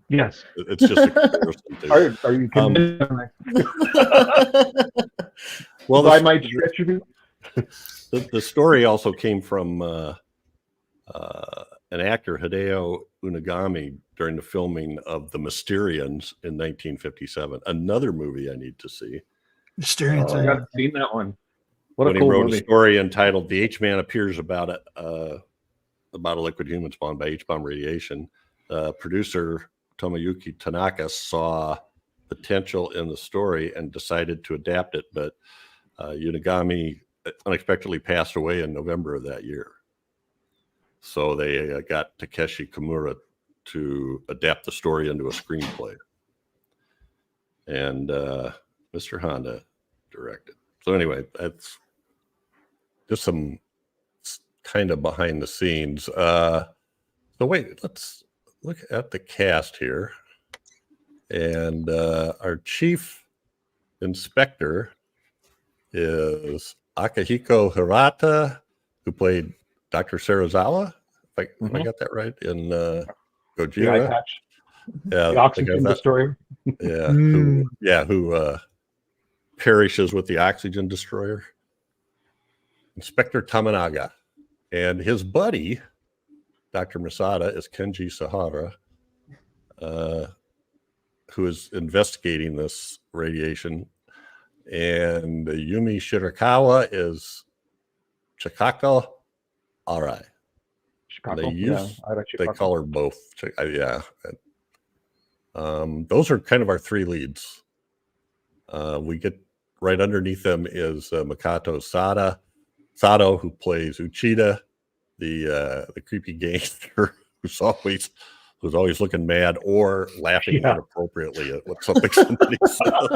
Yes. It's just a comparison. Are you convinced? Well, I might stretch you. The story also came from an actor, Hideo Unagami, during the filming of The Mysterians in 1957. Another movie I need to see. Mysterians. I haven't seen that one. What When a cool he wrote movie. a story entitled "The H-Man Appears About a Liquid Human Spawned by H-Bomb Radiation," producer Tomoyuki Tanaka saw potential in the story and decided to adapt it, but Unagami unexpectedly passed away in November of that year. So they got Takeshi Kimura to adapt the story into a screenplay. And Mr. Honda directed. So anyway, that's just some kind of behind the scenes. So wait, let's look at the cast here. And our chief inspector is Akihiko Hirata, who played Dr. Sarazawa, if I got that right, in Gojira. The oxygen destroyer. Yeah, who perishes with the oxygen destroyer. Inspector Tamanaga. And his buddy, Dr. Masada, is Kenji Sahara, who is investigating this radiation. And Yumi Shirakawa is Chikako Arai. They call her both. Yeah. Those are kind of our 3 leads. We get right underneath them is Makoto Sato, who plays Uchida, the creepy gangster who's always looking mad or laughing inappropriately at what somebody says.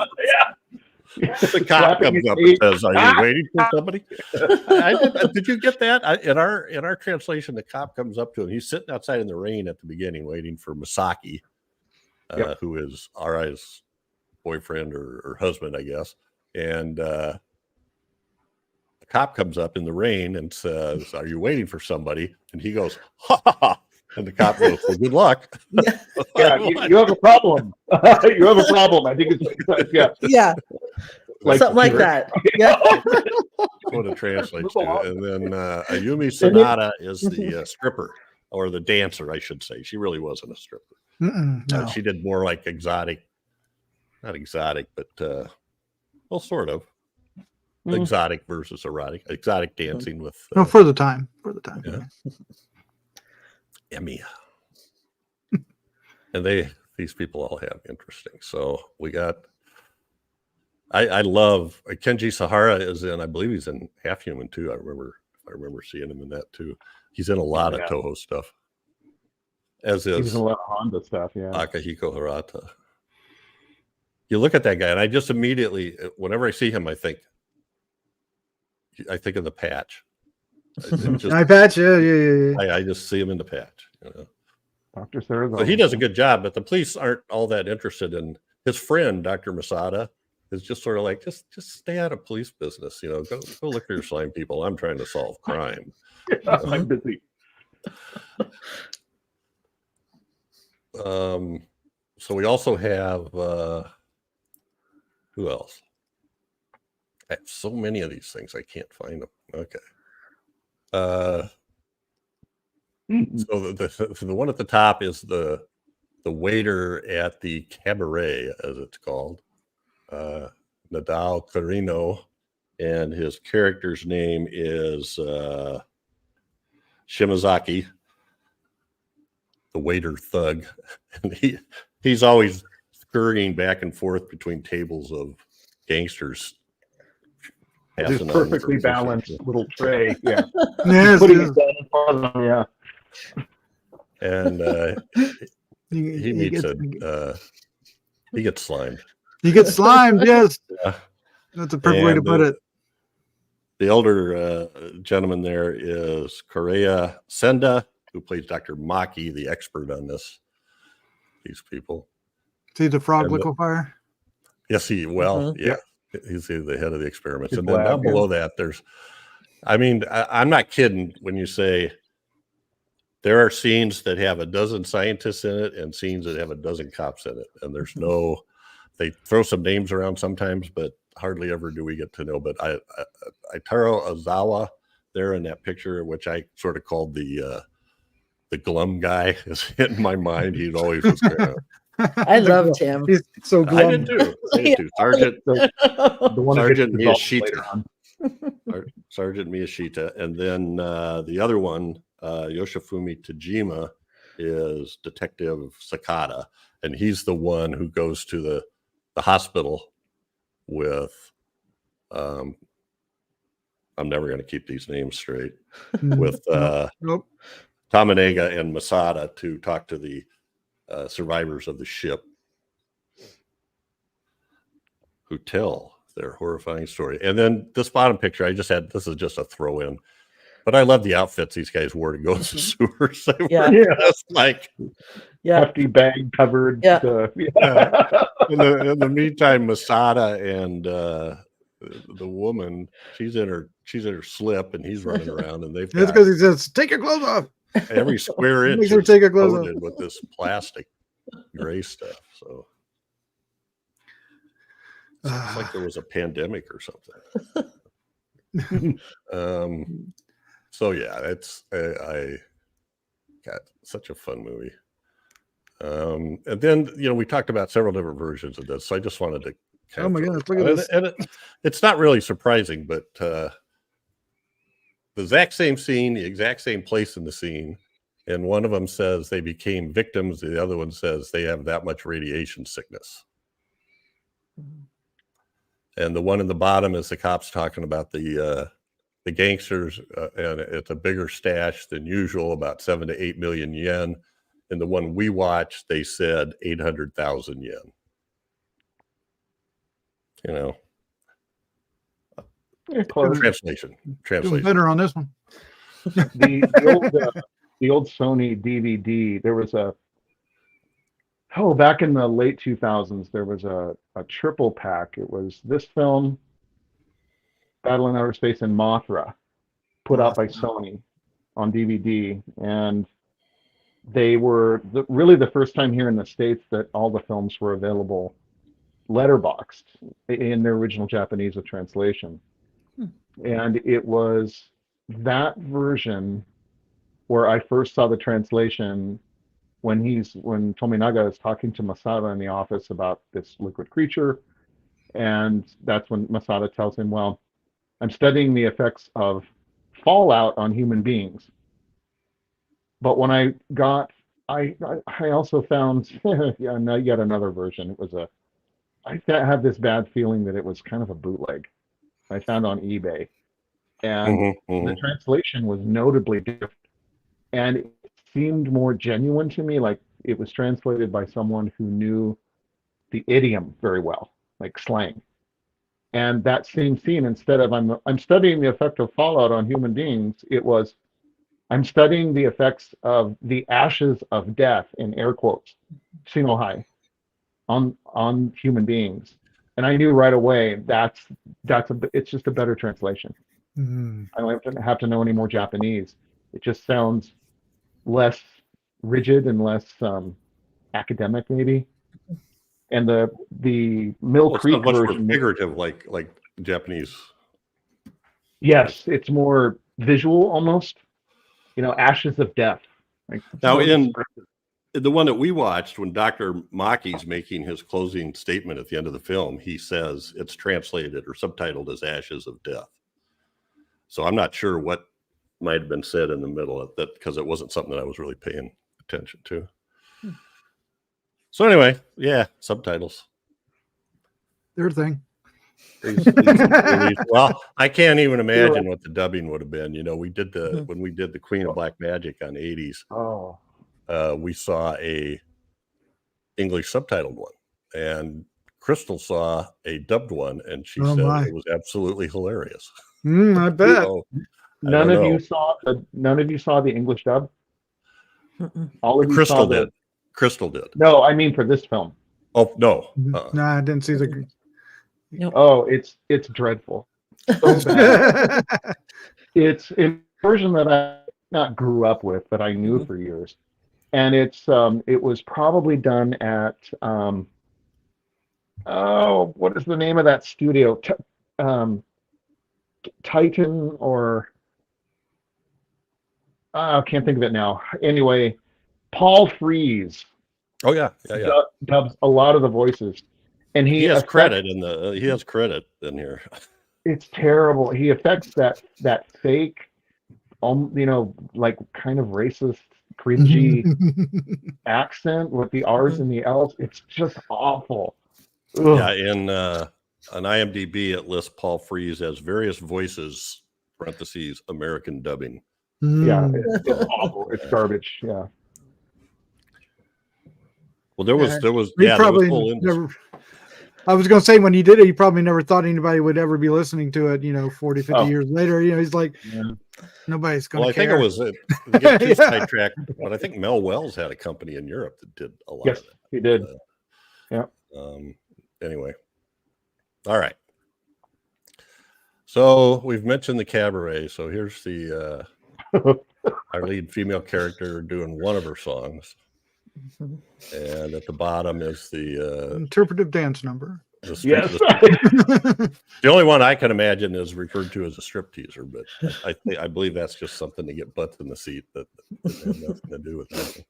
The cop comes up and says, "Are you waiting for somebody?" Did you get that? In our translation, the cop comes up to him. He's sitting outside in the rain at the beginning, waiting for Masaki, who is Arai's boyfriend or husband, I guess. And the cop comes up in the rain and says, "Are you waiting for somebody?" And he goes, "Ha ha ha." And the cop goes, "Well, good luck." You have a problem. You have a problem. I think it's Yeah. Like something like that. Yeah. What it translates to. And then Ayumi Sanada is the stripper, or the dancer, I should say. She really wasn't a stripper. No. She did more like not exotic, but well, sort of exotic versus erotic. Exotic dancing with for the time. Yeah. Emiya. And these people all have interesting. So we got. I love Kenji Sahara is in. I believe he's in Half Human too. I remember seeing him in that too. He's in a lot of Toho stuff. As is he's in a lot of Honda stuff. Yeah. Akihiko Hirata. You look at that guy, and I just immediately, whenever I see him, I think I think of the Patch. Just, I patch. Yeah. I just see him in the Patch. You know? Dr. Sarah's. But he does a good job, but the police aren't all that interested in his friend, Dr. Masada, is just sort of like, just stay out of police business. You know, go look for your slime people. I'm trying to solve crime. I'm busy. So we also have who else? I have so many of these things I can't find them. Okay. So the one at the top is the waiter at the cabaret, as it's called, Nadal Carino, and his character's name is Shimazaki, the waiter thug, and he's always scurrying back and forth between tables of gangsters. This perfectly balanced little tray. Yeah. Yes, Putting it down in front of them, yeah. And he gets slimed. He gets slimed. Yes, Yeah. that's a perfect way to put it. The elder gentleman there is Korea Senda, who plays Dr. Maki, the expert on these people. See the frog And liquefier. Yes, yeah. He's the head of the experiments. His And then lab, down below that, I'm not kidding when you say there are scenes that have a dozen scientists in it and scenes that have a dozen cops in it. And there's they throw some names around sometimes, but hardly ever do we get to know. But Itaro Ozawa there in that picture, which I sort of called the glum guy, is in my mind. He'd always was there. I loved him. He's so glum. I did too. Sergeant The one that gets Sergeant resolved later Miyashita. on. Sergeant Miyashita. And then the other one, Yoshifumi Tajima, is Detective Sakata. And he's the one who goes to the hospital with, I'm never going to keep these names straight, with Nope. Tamanega and Masada to talk to the survivors of the ship who tell their horrifying story. And then this bottom picture, this is just a throw in, but I love the outfits these guys wore to go to the sewers. They Yeah. were just like, Hefty bag covered. Yeah. in the meantime, Masada and the woman, she's in her slip and he's running around, and they've That's got because he says, "Take your clothes off." every square inch Makes her is take her clothes off. coated with this plastic gray stuff. So it's like there was a pandemic or something. So yeah, it's I got such a fun movie. And then we talked about several different versions of this, so I just wanted to Oh my goodness, look at this. And it's not really surprising, but the exact same scene, the exact same place in the scene, and one of them says they became victims, the other one says they have that much radiation sickness. And the one in the bottom is the cops talking about the gangsters, and it's a bigger stash than usual, about 7 to 8 million yen. And the one we watched, they said 800,000 yen. Translation. Doing better on this one. The old Sony DVD, there was back in the late 2000s, there was a triple pack. It was this film, Battle in Outer Space, and Mothra, put out by Sony on DVD. And they were really the first time here in the States that all the films were available letterboxed in their original Japanese with translation. And it was that version where I first saw the translation when Tominaga is talking to Masada in the office about this liquid creature. And that's when Masada tells him, well, I'm studying the effects of fallout on human beings. But when I also found yet another version. It was I have this bad feeling that it was kind of a bootleg I found on eBay. And the translation was notably different. And it seemed more genuine to me, like it was translated by someone who knew the idiom very well, like slang. And that same scene, instead of I'm studying the effect of fallout on human beings, it was I'm studying the effects of the ashes of death, in air quotes, Sinohai, on human beings. And I knew right away it's just a better translation. I don't have to know any more Japanese. It just sounds less rigid and less academic, maybe. And the Mill Creek much more version, figurative, like Japanese. yes, it's more visual almost. Ashes of death. Like, Now, in the one that we watched, when Dr. Maki's making his closing statement at the end of the film, he says it's translated or subtitled as Ashes of Death. So I'm not sure what might have been said in the middle of that, because it wasn't something that I was really paying attention to. So anyway, yeah, subtitles. Their thing. These movies. Well, I can't even imagine what the dubbing would have been. We did when we did the Queen of Black Magic on 80s. Oh, We saw a English subtitled one, and Crystal saw a dubbed one, and she said it was absolutely hilarious. I bet. none of you saw the English dub. All of you Crystal saw did. Crystal did. No, I mean for this film. Oh no. No, I didn't see the. Nope. Oh, it's dreadful. So bad. It's a version that I not grew up with, but I knew for years, and it was probably done at what is the name of that studio? Titan or I can't think of it now. Anyway, Paul Frees. Oh yeah. Dubs a lot of the voices, and He has credit in here. It's terrible. He affects that fake, like kind of racist, cringy accent with the R's and the L's. It's just awful. Ugh. Yeah, in on IMDb it lists Paul Frees as various voices (parentheses American dubbing). Yeah, it's awful. It's garbage. Yeah. Well, there was probably whole industry. never. I was going to say, when he did it, he probably never thought anybody would ever be listening to it. 40, 50 years later, he's like, nobody's going to care. Think it was to get too sidetracked, but I think Mel Wells had a company in Europe that did a lot of it. He did. Yeah. Anyway, all right. So we've mentioned the cabaret. So here's the our lead female character doing one of her songs. And at the bottom is the interpretive dance number. Yes. The only one I can imagine is referred to as a strip teaser, but I believe that's just something to get butts in the seat that has nothing to do with anything.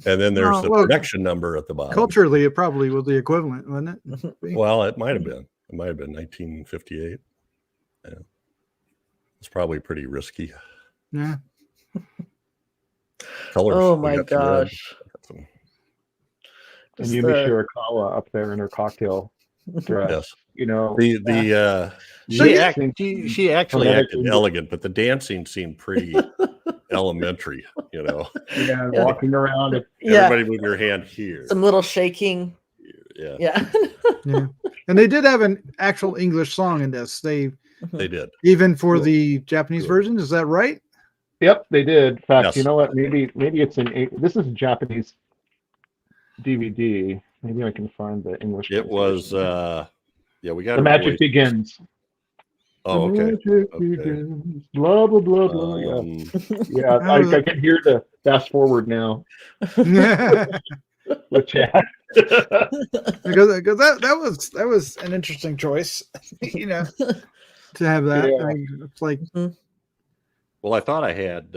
And then there's the production number at the bottom. Culturally, it probably was the equivalent, wasn't it? Well, it might have been. It might have been 1958. Yeah. It's probably pretty risky. Yeah. Colors. Oh my gosh. And Yumi Shirakawa up there in her cocktail dress. Yes. She actually acted elegant, but the dancing seemed pretty elementary, Yeah, walking around. Everybody move your hand here. Some little shaking. Yeah. Yeah. And they did have an actual English song in this. They did. Even for the Japanese version, is that right? Yep, they did. In fact, Yes. You know what? Maybe it's this is a Japanese DVD. Maybe I can find the English. It was we got The Magic Begins. Oh, okay. Begins. Blah blah blah blah. Yeah, I can hear the fast forward now. With chat. because that was an interesting choice, to have that. Yeah. It's like. Well, I thought I had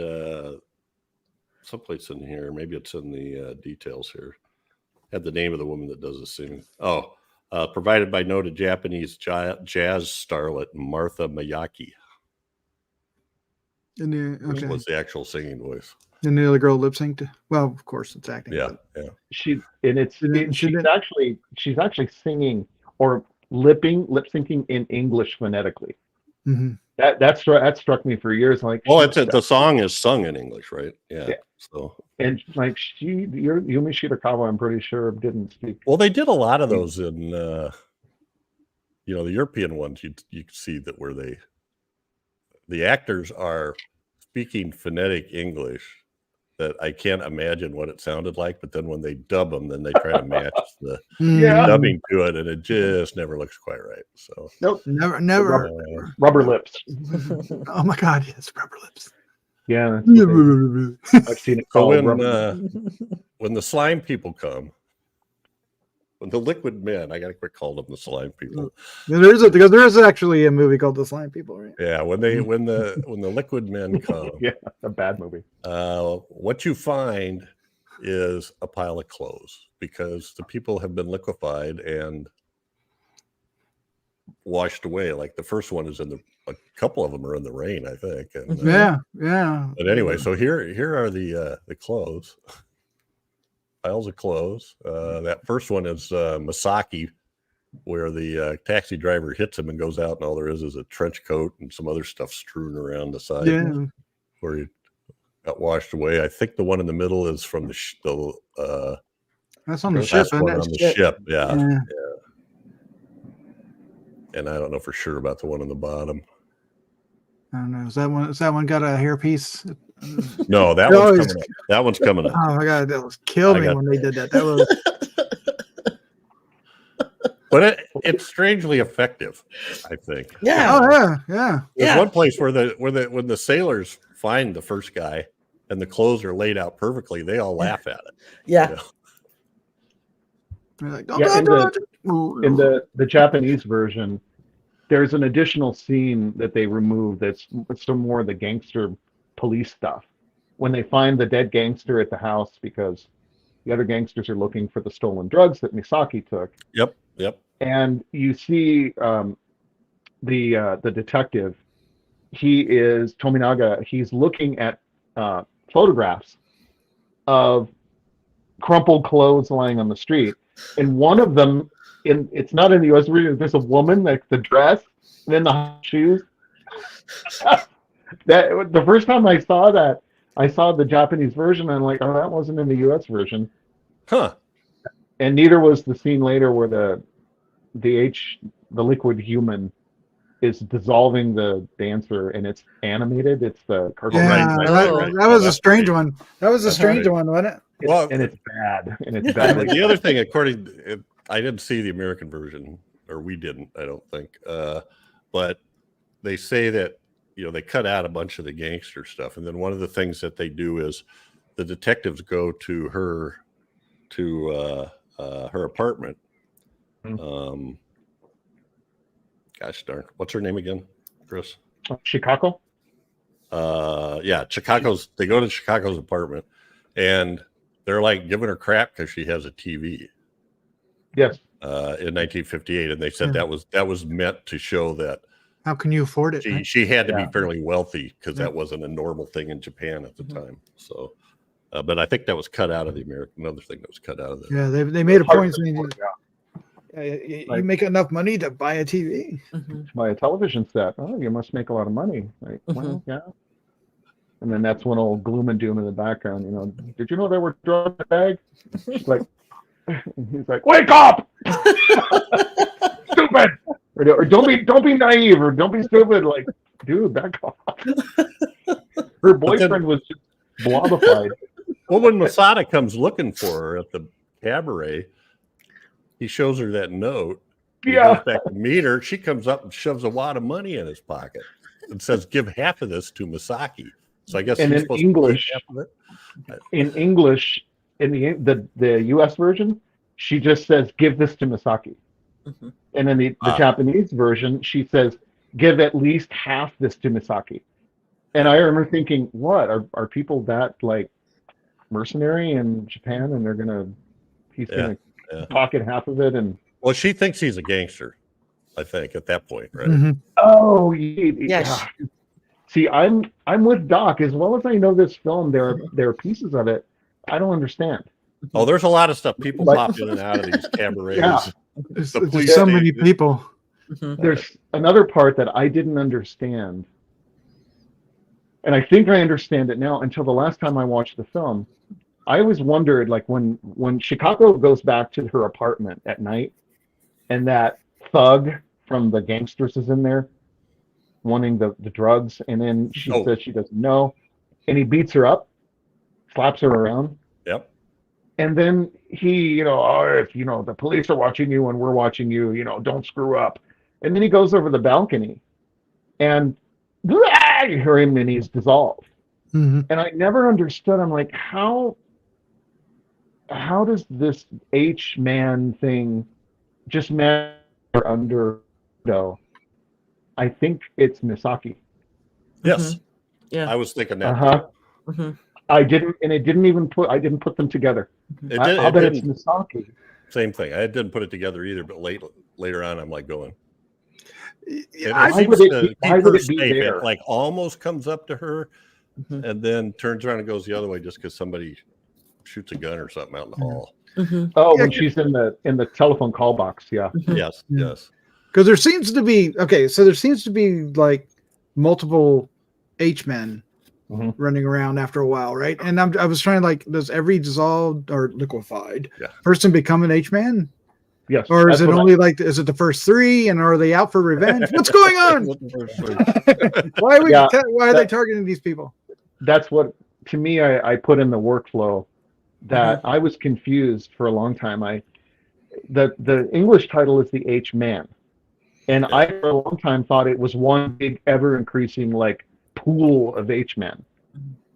someplace in here. Maybe it's in the details here. Had the name of the woman that does the singing. Oh, provided by noted Japanese jazz starlet Martha Miyake. Which was the actual singing voice. And the other girl lip synced. Well, of course, it's acting. Yeah. She's actually singing or lip syncing in English phonetically. Mm-hmm. That struck me for years. Like, the song is sung in English, right? Yeah. So, and like Yumi Shirakawa, I'm pretty sure didn't speak. Well, they did a lot of those in the European ones, you can see that where the actors are speaking phonetic English that I can't imagine what it sounded like, but then when they dub them, then they try to match the Yeah. dubbing to it, and it just never looks quite right. So Nope. Never. Rubber lips. Oh my God, yes, rubber lips. Yeah. I've seen it So called rubber. when the slime people come, when the liquid men, I got to quit calling them the slime people. Because there is actually a movie called The Slime People, right? Yeah, when the liquid men come, Yeah, a bad movie. what you find is a pile of clothes because the people have been liquefied and washed away. Like the first one is a couple of them are in the rain, I think. And, Yeah. But anyway, so here are the clothes. Piles of clothes. That first one is Misaki, where the taxi driver hits him and goes out, and all there is a trench coat and some other stuff strewn around the side where he got washed away. I think the one in the middle is from the That's on the last ship, isn't one it? on the ship. Yeah. Yeah. And I don't know for sure about the one on the bottom. I don't know. Is that one got a hairpiece? No, that No, one's it's- coming up. That one's coming up. Oh my God, that was killed I me got when they did that. That was But it's strangely effective, I think. Yeah. oh yeah. There's one place where when the sailors find the first guy and the clothes are laid out perfectly, they all laugh at it. Yeah. You know? They're like, Yeah, in the Japanese version, there's an additional scene that they removed that's some more of the gangster police stuff. When they find the dead gangster at the house because the other gangsters are looking for the stolen drugs that Misaki took. Yep. And you see the detective. He is Tominaga. He's looking at photographs of crumpled clothes lying on the street, and one of them, it's not in the U.S. version. There's a woman, like the dress, and then the shoes. That the first time I saw that, I saw the Japanese version. And I'm like, oh, that wasn't in the U.S. version. Huh. And neither was the scene later where the liquid human is dissolving the dancer, and it's animated. It's the cartoon. Yeah, right. that was a That's strange right. one. That was a strange one, wasn't it? Well, And it's bad. And it's bad. the other thing, I didn't see the American version, or we didn't, I don't think. But they say that they cut out a bunch of the gangster stuff, and then one of the things that they do is the detectives go to her apartment. Gosh darn, what's her name again, Chris? Chicago. Yeah, they go to Chicago's apartment, and they're like giving her crap because she has a TV. Yes. In 1958, and they said that was meant to show that How can you afford it? she had to be Yeah. fairly wealthy because that wasn't a normal thing in Japan at the time. So, but I think that was cut out of the American. Another thing that was cut out of the. Yeah, they made a point saying Yeah. you make enough money to buy a TV. Buy a television set. Oh, you must make a lot of money. Like, well, yeah. And then that's when old gloom and doom in the background. Did you know there were drugs in the bag? She's like, he's like, wake up, stupid, or don't be naive, or don't be stupid. Like, dude, back off. Her boyfriend was just blobified. Well, when Masada comes looking for her at the cabaret, he shows her that note. He goes back to meet her. She comes up and shoves a wad of money in his pocket and says, "Give half of this to Misaki." So I guess And he's in supposed English, to take half of it. in English, in the U.S. version, she just says, "Give this to Misaki," and in the Japanese version, she says, "Give at least half this to Misaki." And I remember thinking, "What are people that like mercenary in Japan, and he's gonna pocket half of it?" And Well, she thinks he's a gangster, I think, at that point, right? oh, Yes. See, I'm with Doc. As well as I know this film, there are pieces of it I don't understand. Oh, there's a lot of stuff. People pop in and out of these cabarets. Yeah. There's The police so many station. people. There's another part that I didn't understand, and I think I understand it now. Until the last time I watched the film, I always wondered, like when Chicago goes back to her apartment at night, and that thug from the gangsters is in there, wanting the drugs, and then she Oh. says she doesn't know, and he beats her up, slaps her around, Yep. and then he, oh, if the police are watching you and we're watching you, don't screw up, and then he goes over the balcony, and you hear him, and he's dissolved. Mhm. And I never understood. I'm like, how does this H-man thing just matter under? I think it's Misaki. Yes. Yeah. I was thinking that. Mhm. I didn't put them together. It I'll bet it's didn't. Misaki. Same thing. I didn't put it together either, but later on, I'm like going. It I- Why seems would to it be- keep why would her it be safe. there? It like almost comes up to her, Mhm. and then turns around and goes the other way just because somebody shoots a gun or something out in the hall. Mhm. Oh, Yeah, when she's in the telephone call box, yeah. Mhm. Yes. Yeah. Yes. Because there seems to be like multiple H-men Mhm. running around after a while, right? And I was trying, like, does every dissolved or liquefied Yeah. person become an H-man? Yes. Or is that's it what only like, is it the first three, and are they out for revenge? What's going on? Why are Yeah, why are they targeting these people? that's what, to me, I put in the workflow that Mm-hmm. I was confused for a long time. The English title is the H-man, and Yeah. I for a long time thought it was one big ever increasing like pool of H-men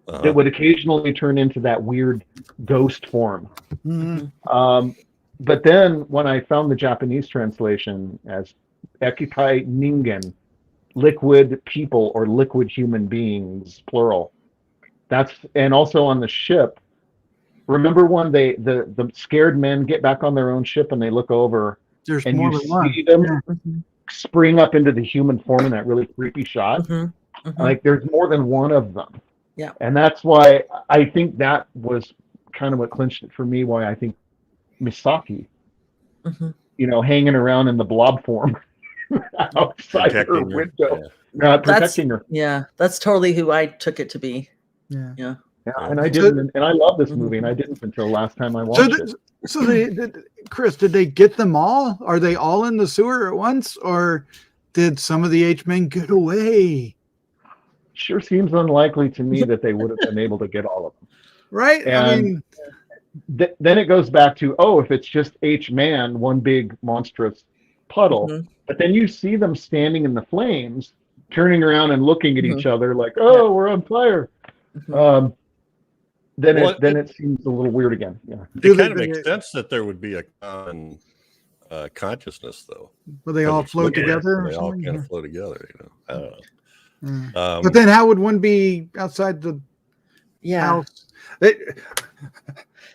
that would occasionally turn into that weird ghost form. Mhm. But then when I found the Japanese translation as EKITAI NINGEN, liquid people or liquid human beings, plural. And also on the ship, remember when the scared men get back on their own ship and they look over There's and more you than one. see them Yeah. Mhm. spring up into the human form in that really creepy shot? Mhm. Mhm. Like there's more than one of them. Yeah. And that's why I think that was kind of what clinched it for me, why I think Misaki, Mhm. hanging around in the blob form outside her Protecting her. window, Yeah. protecting her. Yeah, that's totally who I took it to be. Yeah. Yeah. Yeah, Yeah. and I So- didn't, and I love this Mhm. movie, and I didn't until last time I So, watched it. Chris, did they get them all? Are they all in the sewer at once, or did some of the H-men get away? Sure seems unlikely to me that they would have been able to get all of them. Right? I And mean, then it goes back to, if it's just H-man, one big monstrous puddle, Mhm. but then you see them standing in the flames, turning around and looking at Mhm. each other like, oh, we're on fire. Mhm. Then Well, it seems a little weird again. Yeah. It kind of makes sense that there would be a common consciousness, though. will they 'Cause all it's float liquid, together? so Or they all something? kind of flow together. I don't know. Yeah. But then, how would one be outside the Yeah. house?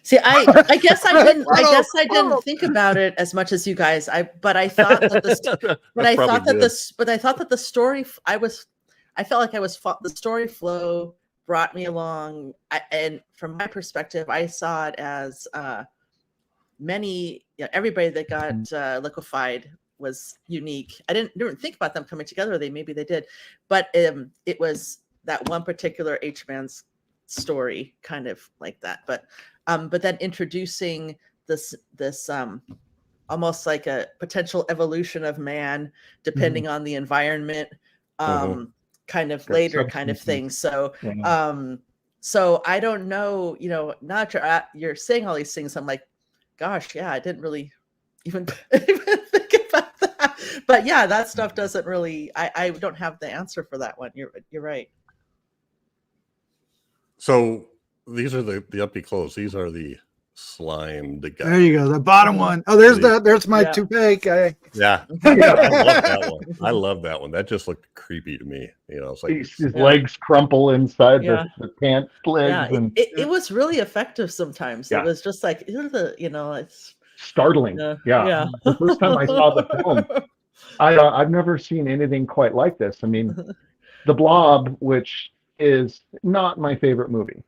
See, I guess I didn't. I Wow. guess I didn't think about it as much as you guys. But I thought that this. But I thought that this. But I thought that the story. I felt like the story flow brought me along, and from my perspective, I saw it as everybody that got liquefied was unique. I didn't think about them coming together. Maybe they did, but it was that one particular H-man's story, kind of like that. But then introducing this almost like a potential evolution of man, depending on the environment, kind of Got later kind of thing. So so I don't know, now that you're saying all these things, I'm like, gosh, yeah, I didn't really even think about that. But yeah, that stuff doesn't really, I don't have the answer for that one. You're right. So these are the uppy clothes. These are the slimed guys. There you go, the bottom one. Oh, there's my Yeah. toupee guy. Yeah. I love that one. I love that one. That just looked creepy to me. It's like his legs crumple inside Yeah. the pants legs, Yeah, and it was really effective sometimes. Yeah. It was just like, it's startling. Yeah. The first time I saw the film, I've never seen anything quite like this. I mean, The Blob, which is not my favorite movie.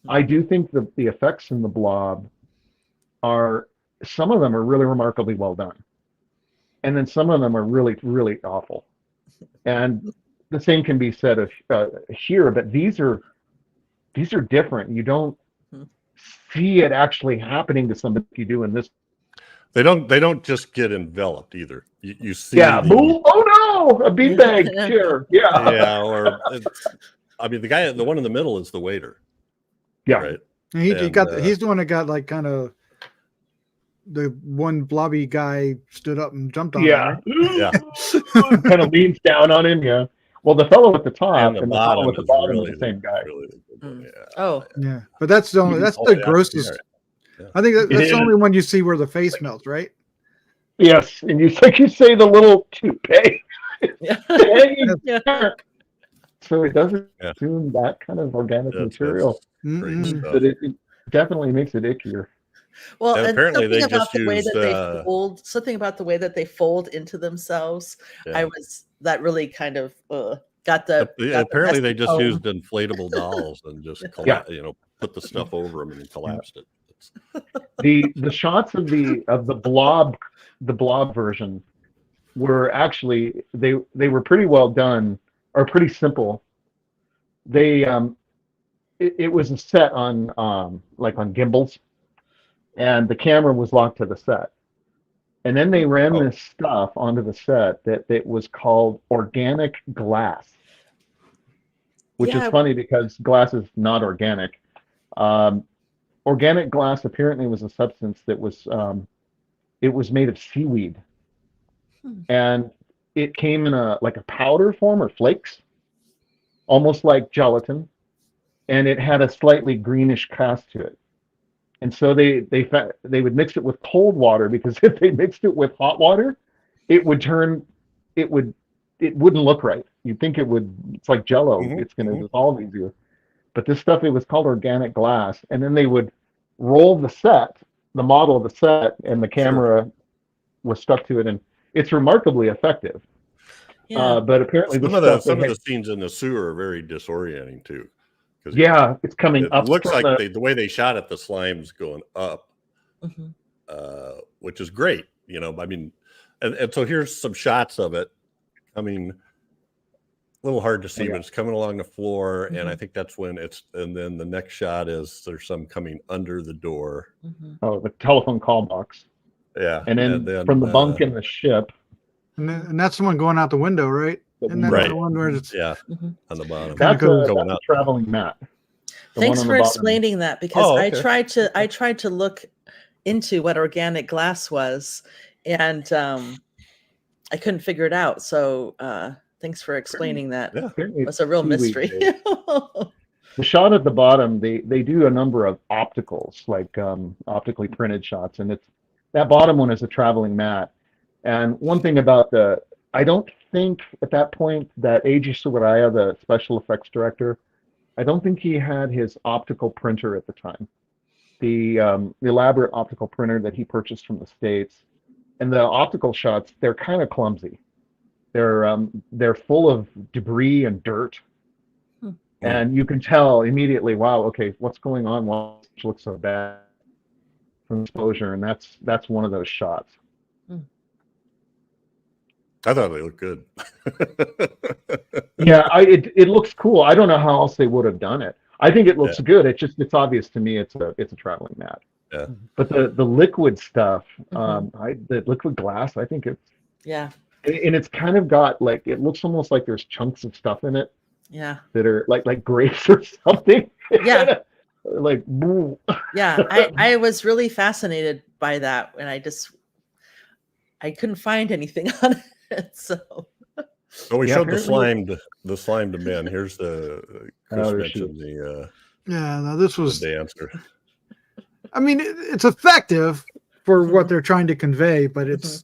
I do think the effects in The Blob some of them are really remarkably well done. And then some of them are really, really awful. And the same can be said of here, but these are different. You don't see it actually happening to somebody like you do in this. They don't just get enveloped either. You see. Yeah. the- Oh no, a beanbag chair. Yeah. Yeah, or I mean, the one in the middle is the waiter. Yeah. Right. And he And, got he's the one that got like kind of the one blobby guy stood up and jumped on Yeah. him. Yeah. Kind of leans down on him. Yeah. Well, the fellow at the top and the fellow at the is bottom really are the same guy. really the good one, yeah. Oh, Yeah, but that's the only that's Oh, the yeah, grossest. yeah. I think It that's is. the only one you see where the face melts, right? Yes, and you like you say the little toupee. yeah. hanging Yeah. there. So it doesn't Yeah. assume that kind of organic That's material, great Mm-mm. stuff. but it definitely makes it ickier. Well, And and apparently they something about just the way that they used, fold, something about the way that they fold into themselves. Yeah. That really kind of got the. Apparently they just home. used inflatable dolls and just Yeah. put the stuff over them and collapsed it. The shots of the blob version were actually they were pretty well done or pretty simple. They it was a set on like on gimbals, and the camera was locked to the set, and then they ran this stuff onto the set that was called organic glass, which Yeah. is funny because glass is not organic. Organic glass apparently was a substance that was it was made of seaweed, and it came in a powder form or flakes, almost like gelatin, and it had a slightly greenish cast to it. And so they would mix it with cold water, because if they mixed it with hot water, it wouldn't look right. You'd think it's like Jello. Mhm, It's going to mhm. dissolve easier. But this stuff, it was called organic glass, and then they would roll the model of the set, and the camera was stuck to it, and it's remarkably effective. Yeah. But apparently, Some of the scenes in the sewer are very disorienting too. 'Cause yeah, it's coming it up. looks from like the way they shot it, the slime's going up, Mhm. which is great. I mean, and so here's some shots of it coming. A little hard to see, yeah. but it's coming along the floor, and I Mhm. think that's when and then the next shot is there's some coming under the door. Mhm. the telephone call box, Yeah, and then from the bunk in the ship. And that's the one going out the window, right? And that's Right. the one where it's yeah, Mhm. on the bottom. Kinda That's goes- a going up. traveling mat. The Thanks one on for the bottom. explaining that, because Oh, I okay. tried to look into what organic glass was, and I couldn't figure it out. So thanks for explaining that. Yeah. Apparently It's a real seaweed mystery. based. The shot at the bottom, they do a number of opticals, like optically printed shots, and that bottom one is a traveling mat. And one thing about I don't think at that point that Eiji Suwaraya, the special effects director, I don't think he had his optical printer at the time. The elaborate optical printer that he purchased from the States, and the optical shots, they're kind of clumsy. They're full of debris and dirt. And you can tell immediately, wow, okay, what's going on? Why does it look so bad from exposure? And that's one of those shots. I thought they looked good. Yeah, it looks cool. I don't know how else they would have done it. I think it looks good. It's obvious to me. It's a traveling mat. Yeah. But the liquid stuff, Mhm. the liquid glass, I think it's Yeah. and it's kind of got like, it looks almost like there's chunks of stuff in it Yeah. that are like grapes or something. Yeah. Like, boo. Yeah. I was really fascinated by that, and I couldn't find anything on it. So So we Yeah, showed apparently- the slimed men. Here's the Chris Oh, mentioned the yeah. Now this was. dancer. I mean, it's effective for what they're trying to convey, but it's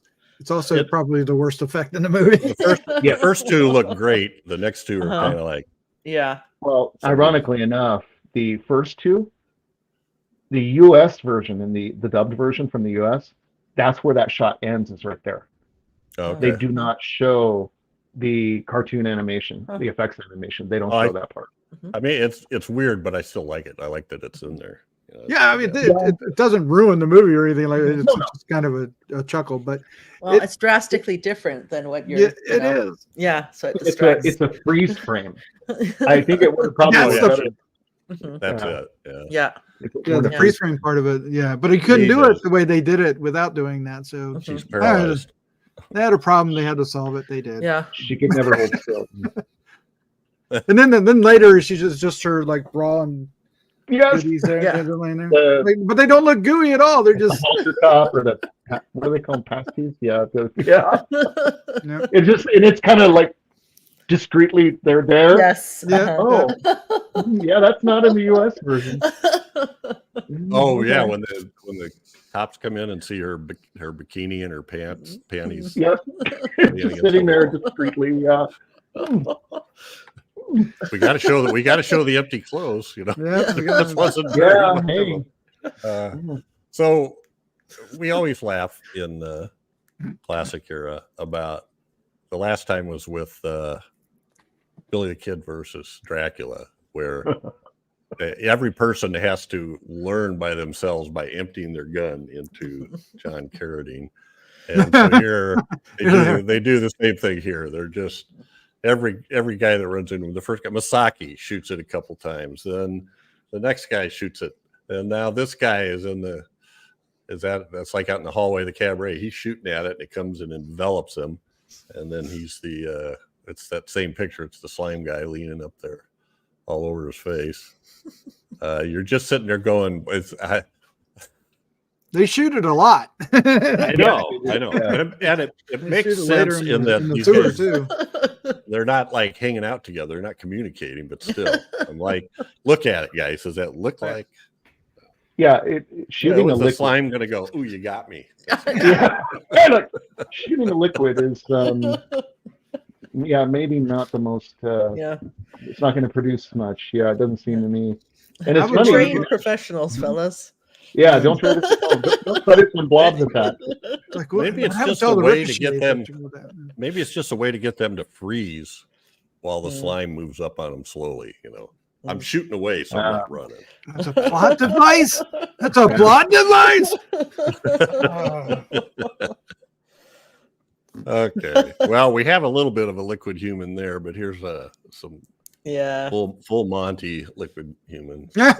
also probably the worst effect in the movie. The first two look great. The next two are Uh-huh. kind of like, yeah. Well, So- ironically enough, the first two, the US version and the dubbed version from the US, that's where that shot ends, is right there. okay. They do not show the cartoon animation, the effects animation. They don't show that part. I mean, it's weird, but I still like it. I like that it's in there. Yeah, I mean, it doesn't ruin the movie or anything like that. It's just kind of a chuckle, but Well, it's drastically different than what you're. yeah, you it know. is. Yeah. So it It's distracts. it's a freeze frame. I think it would have probably That's been the- better. Mhm. That's Yeah. it. Yeah. Yeah. Yeah, the Yeah. freeze frame part of it. Yeah, but he couldn't He do it does. the way they did it without doing that. So She's Mhm. paralyzed. they had a problem. They had to solve it. They did. Yeah. She could never hold still. And then later she's just her like raw and Yes, goodies there. Yeah. They're laying there. the, But they don't look gooey at all. They're the just halter top or the what do they call them, pasties? Yeah, yeah. yeah. It's kind of like discreetly they're there. Yes. Yeah. Oh, yeah, that's not in the U.S. version. Oh yeah, Okay. when the cops come in and see her bikini and her panties. Yeah, leaning just against sitting the there wall. discreetly. We got to show that. We got to show the empty clothes. You know, Yeah, we got this it. wasn't very Yeah, much of hey. a- So we always laugh in the classic era about the last time was with Billy the Kid versus Dracula, where every person has to learn by themselves by emptying their gun into John Carradine. And so here they do the same thing here. They're just every guy that runs into him, the first guy, Masaki, shoots it a couple times. Then the next guy shoots it. And now this guy is that's like out in the hallway of the cabaret. He's shooting at it and it comes and envelops him. And then he's it's that same picture. It's the slime guy leaning up there all over his face. You're just sitting there going, They shoot it a lot. I know. Yeah. And it They makes shoot it later sense in in the that these sewer guys, too. they're not like hanging out together. They're not communicating, but still, I'm like, look at it, guys. Does that look like Yeah, shooting a is the liquid. slime going to go, ooh, you got me? Yeah, yeah, look, shooting a liquid is, yeah, maybe not the most. Yeah. It's not going to produce much. Yeah, it doesn't seem to me. And I it's would funny. Trained professionals, fellas. Yeah, don't try to. Don't try it when blobs attack. Like, Maybe it's happened just to all a the way to ricochet get them. effect with that? Maybe it's just a way to get them to freeze while the Yeah. slime moves up on them slowly. You know, I'm Mm. shooting away, so I'm not running. That's a plot device. That's a plot device. Okay. Well, we have a little bit of a liquid human there, but here's some Yeah. full Monty liquid human. Yeah.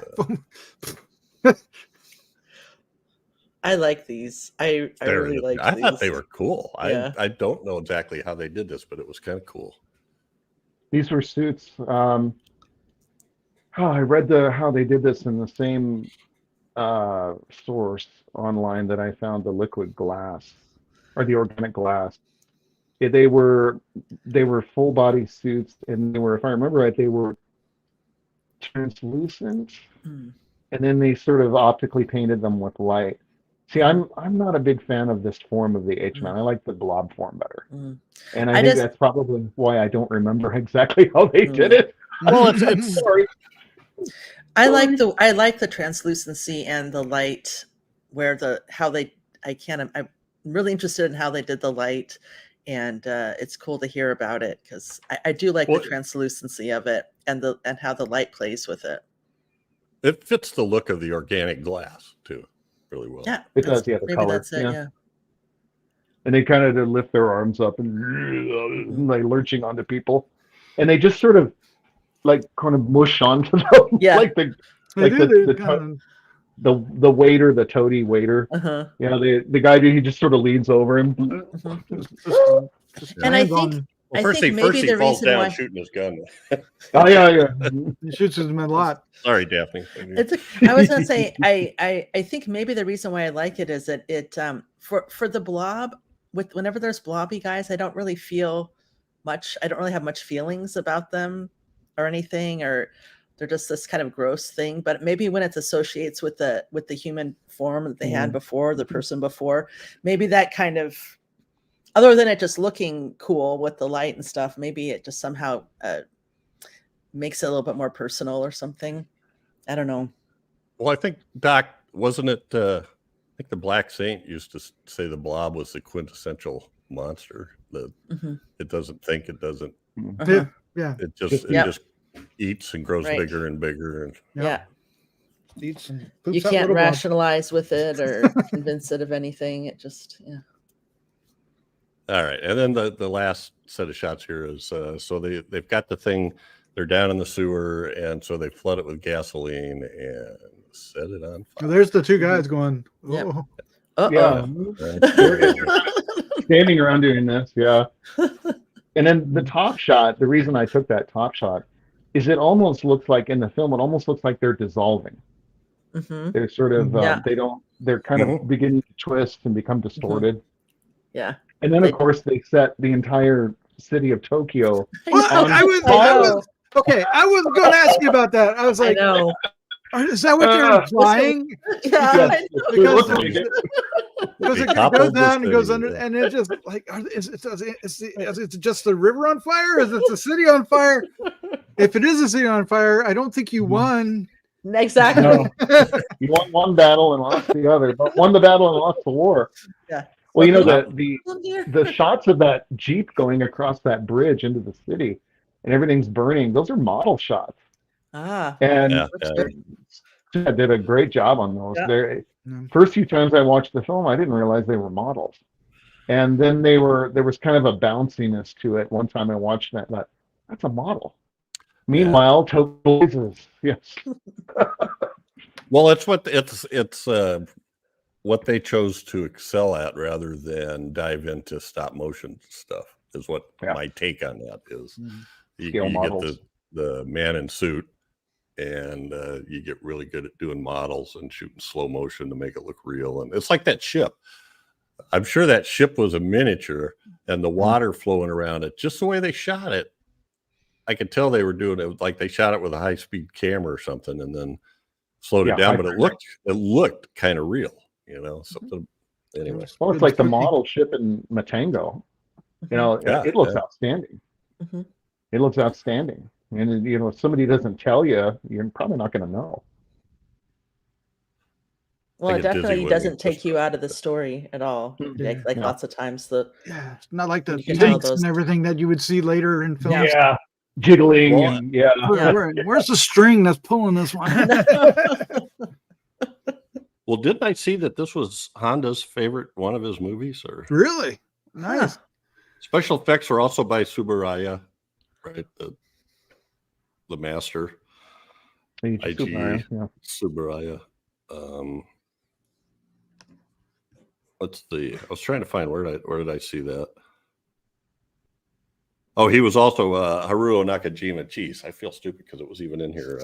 I like these. I really like I these. thought they were cool. Yeah. I don't know exactly how they did this, but it was kind of cool. These were suits. I read how they did this in the same source online that I found, the liquid glass or the organic glass. They were full body suits, and they were, if I remember right, they were translucent, Mm. and then they sort of optically painted them with light. See, I'm not a big fan of this form of the H-Man. I like the blob form better, Mm. and I I think just- that's probably why I don't remember exactly how they did it. Well, it's Sorry. I like the translucency and the light where I'm really interested in how they did the light, and it's cool to hear about it because I do like Well, the translucency of it and how the light plays with it. it fits the look of the organic glass too, really well. Yeah, It does, that's- yeah, the maybe color, that's it. yeah. Yeah. And they kind of lift their arms up and like lurching onto people, and they just sort of like kind of mush onto them, Yeah. like the They like do. the They kind the waiter, the toady waiter. Uh-huh. You know, the guy he just sort of leans over him. Mhm. And I lands think on- I First think he maybe the falls reason down why shooting his gun. Oh yeah. he shoots them a lot. Sorry, Daphne. I was gonna say I think maybe the reason why I like it is that it for the blob whenever there's blobby guys, I don't really feel much. I don't really have much feelings about them or anything, or they're just this kind of gross thing. But maybe when it associates with the human form that they had before, the person before, maybe that kind of, other than it just looking cool with the light and stuff, maybe it just somehow makes it a little bit more personal or something. I don't know. Well, I think Doc, wasn't it? I think the Black Saint used to say the blob was the quintessential monster. Mhm. It doesn't think, it doesn't. Uh-huh. Yeah. It just Yep. eats and grows Right. bigger and bigger. And Yeah. Eats and You poops out can't little blobs. rationalize with it or convince it of anything. It just, yeah. all right, and then the last set of shots here is so they've got the thing. They're down in the sewer, and so they flood it with gasoline, and Set it on Well, fire. there's the two guys going. Yep. Oh, Uh-oh. Yeah. Standing around doing this, yeah. And then the top shot, the reason I took that top shot is it almost looks like in the film, it almost looks like they're dissolving. Mhm. They're sort of, Yeah. they're kind of Mhm. beginning to twist and become distorted. Yeah. And then, They- of course, they set the entire city of Tokyo. Well, on I was okay. I was going to ask you about that. I was I like, know. is that what they're implying? Yeah. Yes, I know. it looks like it. Because They it goes toppled the down and goes city, under, yeah. and it just like, is it just the river on fire? Is it the city on fire? If it is a city on fire, I don't think you won. Exactly. No. You won one battle and lost the other, but won the battle and lost the war. Yeah. Well, you know, Well, the shots of that Jeep going across that bridge into the city and everything's burning, those are model shots. Ah. And Yeah, I did a great job on those. Yeah. They're, Yeah. first few times I watched the film, I didn't realize they were models. And then there was kind of a bounciness to it. One time I watched that, but that's a model. Meanwhile, Toho is, yes. Well, it's what they chose to excel at rather than dive into stop motion stuff is what Yeah. my take on that is. You Scale get models. the man in suit, and you get really good at doing models and shooting slow motion to make it look real. And it's like that ship. I'm sure that ship was a miniature, and the water flowing around it, just the way they shot it, I could tell they were doing it like they shot it with a high-speed camera or something, and then slowed it down. But it looked kind of real, you know. Something anyway. Well, it's like the model ship in Matango. You know, Yeah, it looks yeah. outstanding. Mhm. It looks outstanding. And, you know, if somebody doesn't tell you, you're probably not going to know. Well, I it get dizzy definitely when doesn't you- take you out of the story at all. Yeah. Like Yeah. lots of times the Yeah, it's not like the You can tell tanks those- and everything that you would see later in films. Yeah. Jiggling Well, and yeah. Where's the string that's pulling this one? Well, didn't I see that this was Honda's favorite one of his movies? Or Really nice. special effects were also by Tsuburaya, right? The master. IG. Yeah. Tsuburaya. I was trying to find where did I see that? Oh, he was also Haruo Nakajima. Jeez, I feel stupid because it was even in here.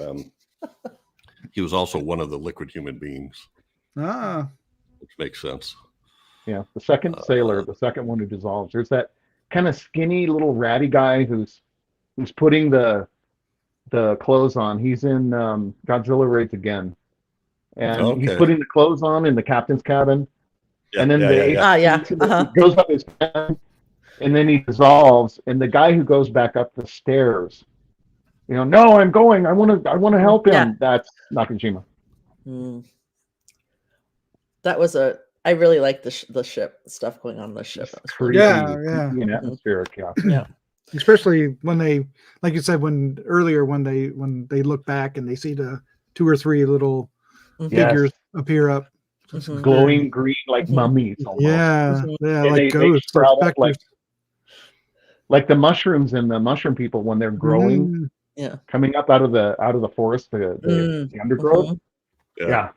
He was also one of the liquid human beings, Ah, which makes sense. Yeah. The second sailor, the second one who dissolves. There's that kind of skinny little ratty guy who's putting the clothes on. He's in Godzilla Raids Again. And he's Okay. putting the clothes on in the captain's cabin. And then he goes up his pen, and then he dissolves. And the guy who goes back up the stairs, you know, no, I'm going. I want to help him. Yeah. That's Nakajima. Mm. That was I really like the ship stuff going on in the ship. That was Creepy, Yeah, creepy and atmospheric. Yeah. Yeah. especially when they, like you said, when they look back and they see the 2 or 3 little Mhm. Yeah. figures appear up. Mhm. Glowing green like Mhm. mummies. Almost. Yeah, Mhm. yeah, And like they ghosts or sprout up like specters. the mushrooms and the mushroom people when they're growing, Mm, Yeah. coming up out of the forest, the undergrowth. Mhm. Yeah.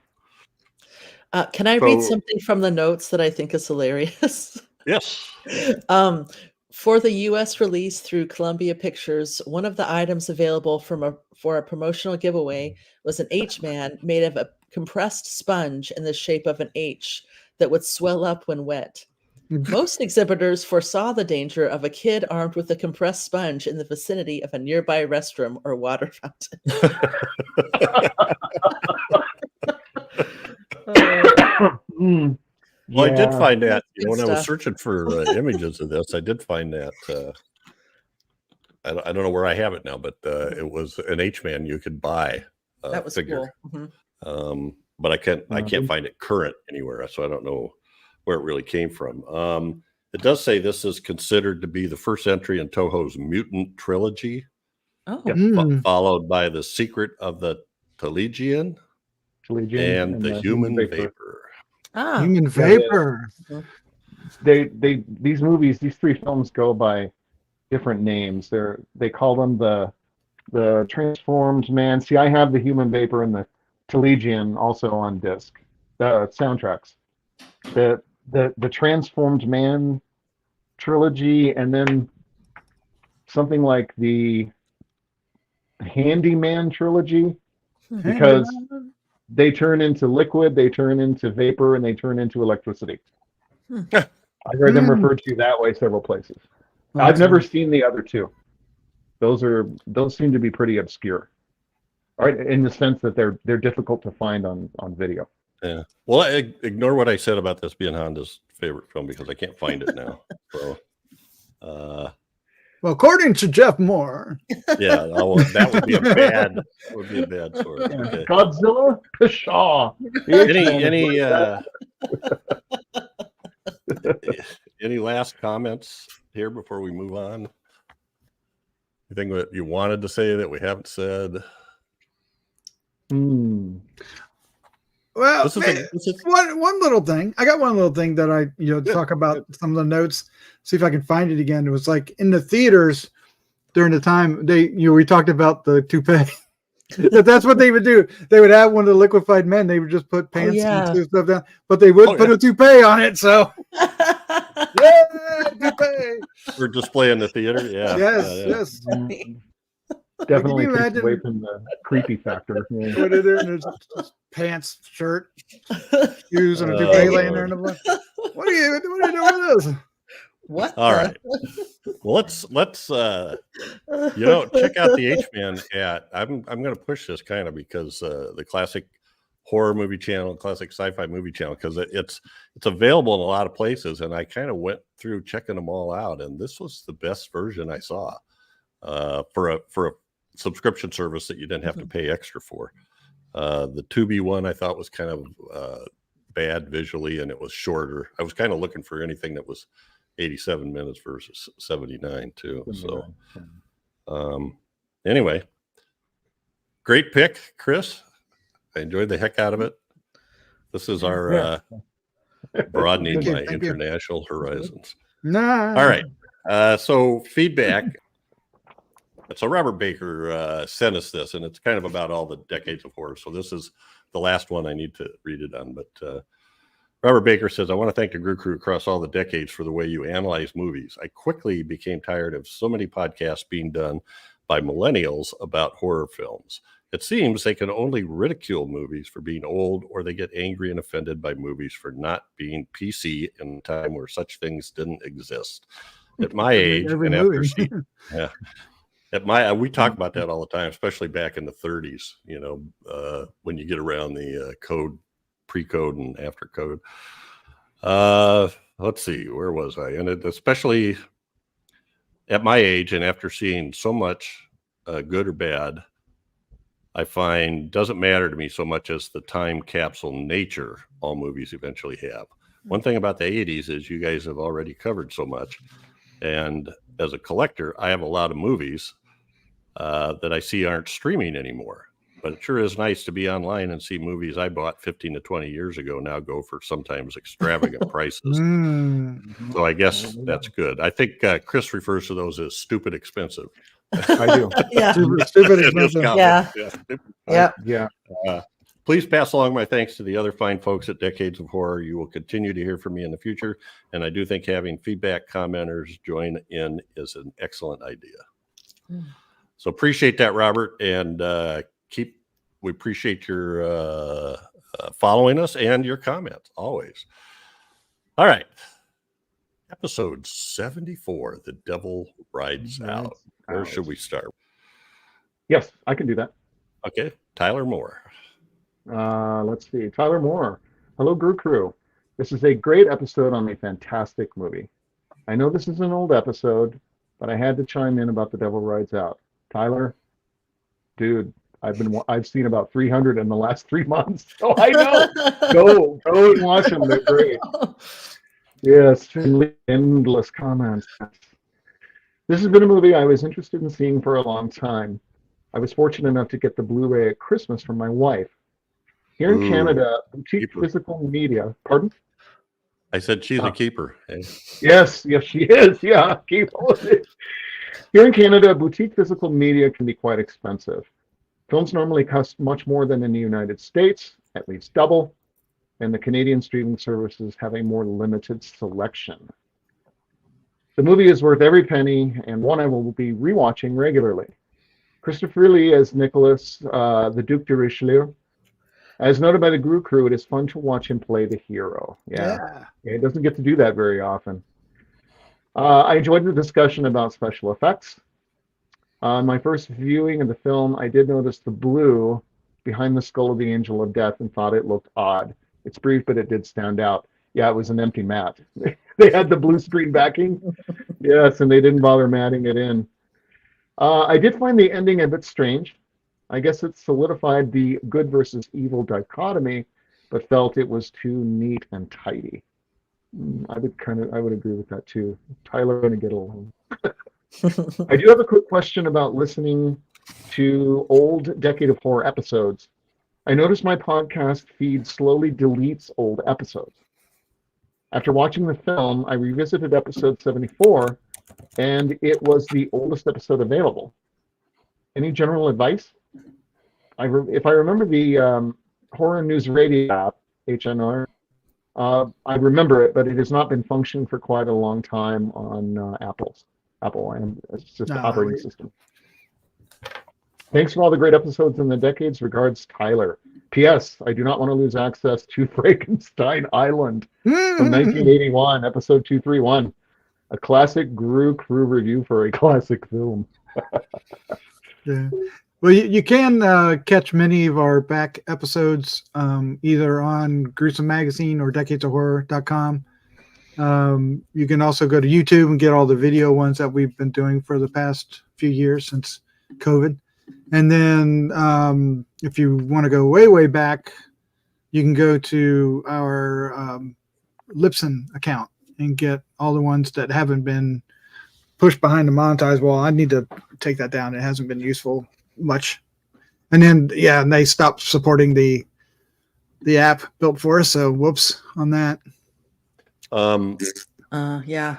Can I read So- something from the notes that I think is hilarious? Yes. For the U.S. release through Columbia Pictures, one of the items available for a promotional giveaway was an H-Man made of a compressed sponge in the shape of an H that would swell up when wet. Most exhibitors foresaw the danger of a kid armed with a compressed sponge in the vicinity of a nearby restroom or water fountain. Mm. Well, I did Yeah. find that Good when I was stuff. searching for images of this, I did find that. I don't know where I have it now, but it was an H-Man you could buy. That was figure. cool. Mhm. But I can't find it current anywhere, so I don't know where it really came from. It does say this is considered to be the first entry in Toho's Mutant trilogy, Oh, mm. followed by The Secret of the Taglines and The Human Vapor. ah, Human Yeah, vapor. These movies, these 3 films go by different names. They call them the transformed man. See, I have the human vapor and Taglines also on disc. The soundtracks, the Transformed Man trilogy, and then something like the Handyman trilogy, because they turn into liquid, they turn into vapor, and they turn into electricity. I heard them referred to that way several places. I've never seen the other two. Those seem to be pretty obscure, right? In the sense that they're difficult to find on video. Yeah. Well, ignore what I said about this being Honda's favorite film because I can't find it now. So, well, according to Jeff Mohr, yeah, that would be a bad. Would be a bad source. Okay. Godzilla, Pshaw. Any last comments here before we move on? Anything that you wanted to say that we haven't said? Well, this is one little thing. I got one little thing that I talk about some of the notes. See if I can find it again. It was like in the theaters during the time we talked about the toupee. That's what they would do. They would have one of the liquefied men. They would just put pants and stuff down, but they would put a toupee on it. So toupee. We're displaying the theater. Yeah. Yes. Definitely Can you takes away from the creepy factor. Yeah. Put it in. There's pants, shirt, shoes, and a toupee laying there in the blood. What are you doing with this? What? All right. Well, let's check out the H-Man at. I'm going to push this kind of because the classic horror movie channel, classic sci-fi movie channel, because it's available in a lot of places, and I kind of went through checking them all out, and this was the best version I saw for a subscription service that you didn't have to pay extra for. The Tubi one I thought was kind of bad visually, and it was shorter. I was kind of looking for anything that was 87 minutes versus 79 too. So anyway, great pick, Chris. I enjoyed the heck out of it. This is our broadening my international horizons. Nah. All right. So feedback. So Robert Baker sent us this, and it's kind of about all the decades of horror. So this is the last one I need to read it on. But Robert Baker says, I want to thank the Grue-Crew across all the decades for the way you analyze movies. I quickly became tired of so many podcasts being done by millennials about horror films. It seems they can only ridicule movies for being old, or they get angry and offended by movies for not being PC in a time where such things didn't exist. At my age, and after we talk about that all the time, especially back in the 30s, when you get around the code, pre-code and after code. Let's see, where was I? And especially at my age and after seeing so much good or bad, I find doesn't matter to me so much as the time capsule nature all movies eventually have. One thing about the 80s is you guys have already covered so much. And as a collector, I have a lot of movies that I see aren't streaming anymore. But it sure is nice to be online and see movies I bought 15 to 20 years ago now go for sometimes extravagant prices. So I guess that's good. I think Chris refers to those as stupid expensive. I do. Yeah. Stupid expensive. Yeah. Please pass along my thanks to the other fine folks at Decades of Horror. You will continue to hear from me in the future. And I do think having feedback commenters join in is an excellent idea. So appreciate that, Robert. And we appreciate your following us and your comments always. All right. Episode 74, The Devil Rides Out. Where should we start? Yes, I can do that. Okay. Tyler Mohr. Let's see. Tyler Mohr. Hello, Grue-Crew. This is a great episode on a fantastic movie. I know this is an old episode, but I had to chime in about The Devil Rides Out. Tyler, dude, I've seen about 300 in the last 3 months, so I know. Go and watch them. They're great. Yes, endless comments. This has been a movie I was interested in seeing for a long time. I was fortunate enough to get the Blu-ray at Christmas from my wife. Here in Canada, boutique physical media. Pardon? I said she's a keeper. Yes, she is. Yeah, keep on it. Here in Canada, boutique physical media can be quite expensive. Films normally cost much more than in the United States, at least double, and the Canadian streaming services have a more limited selection. The movie is worth every penny, and one I will be rewatching regularly. Christopher Lee as Nicholas, the Duc de Richelieu. As noted by the Grue-Crew, it is fun to watch him play the hero. Yeah, he doesn't get to do that very often. I enjoyed the discussion about special effects. On my first viewing of the film, I did notice the blue behind the skull of the Angel of Death and thought it looked odd. It's brief, but it did stand out. Yeah, it was an empty mat. They had the blue screen backing. Yes, and they didn't bother matting it in. I did find the ending a bit strange. I guess it solidified the good versus evil dichotomy, but felt it was too neat and tidy. I would agree with that too. Tyler gonna get along. I do have a quick question about listening to old Decade of Horror episodes. I noticed my podcast feed slowly deletes old episodes. After watching the film, I revisited episode 74, and it was the oldest episode available. Any general advice? If I remember the Horror News Radio app, HNR, I remember it, but it has not been functioning for quite a long time on Apple, and it's just an operating system. Thanks for all the great episodes in the decades. Regards, Tyler. P.S. I do not want to lose access to Frankenstein Island from 1981, episode 231. A classic Grue-Crew review for a classic film. Yeah. Well, you can catch many of our back episodes either on Gruesome Magazine or decadesofhorror.com. You can also go to YouTube and get all the video ones that we've been doing for the past few years since COVID. And then if you want to go way, way back, you can go to our Libsyn account and get all the ones that haven't been pushed behind the monetize wall. I need to take that down. It hasn't been useful much. And then, yeah, and they stopped supporting the app built for us. So whoops on that. Yeah.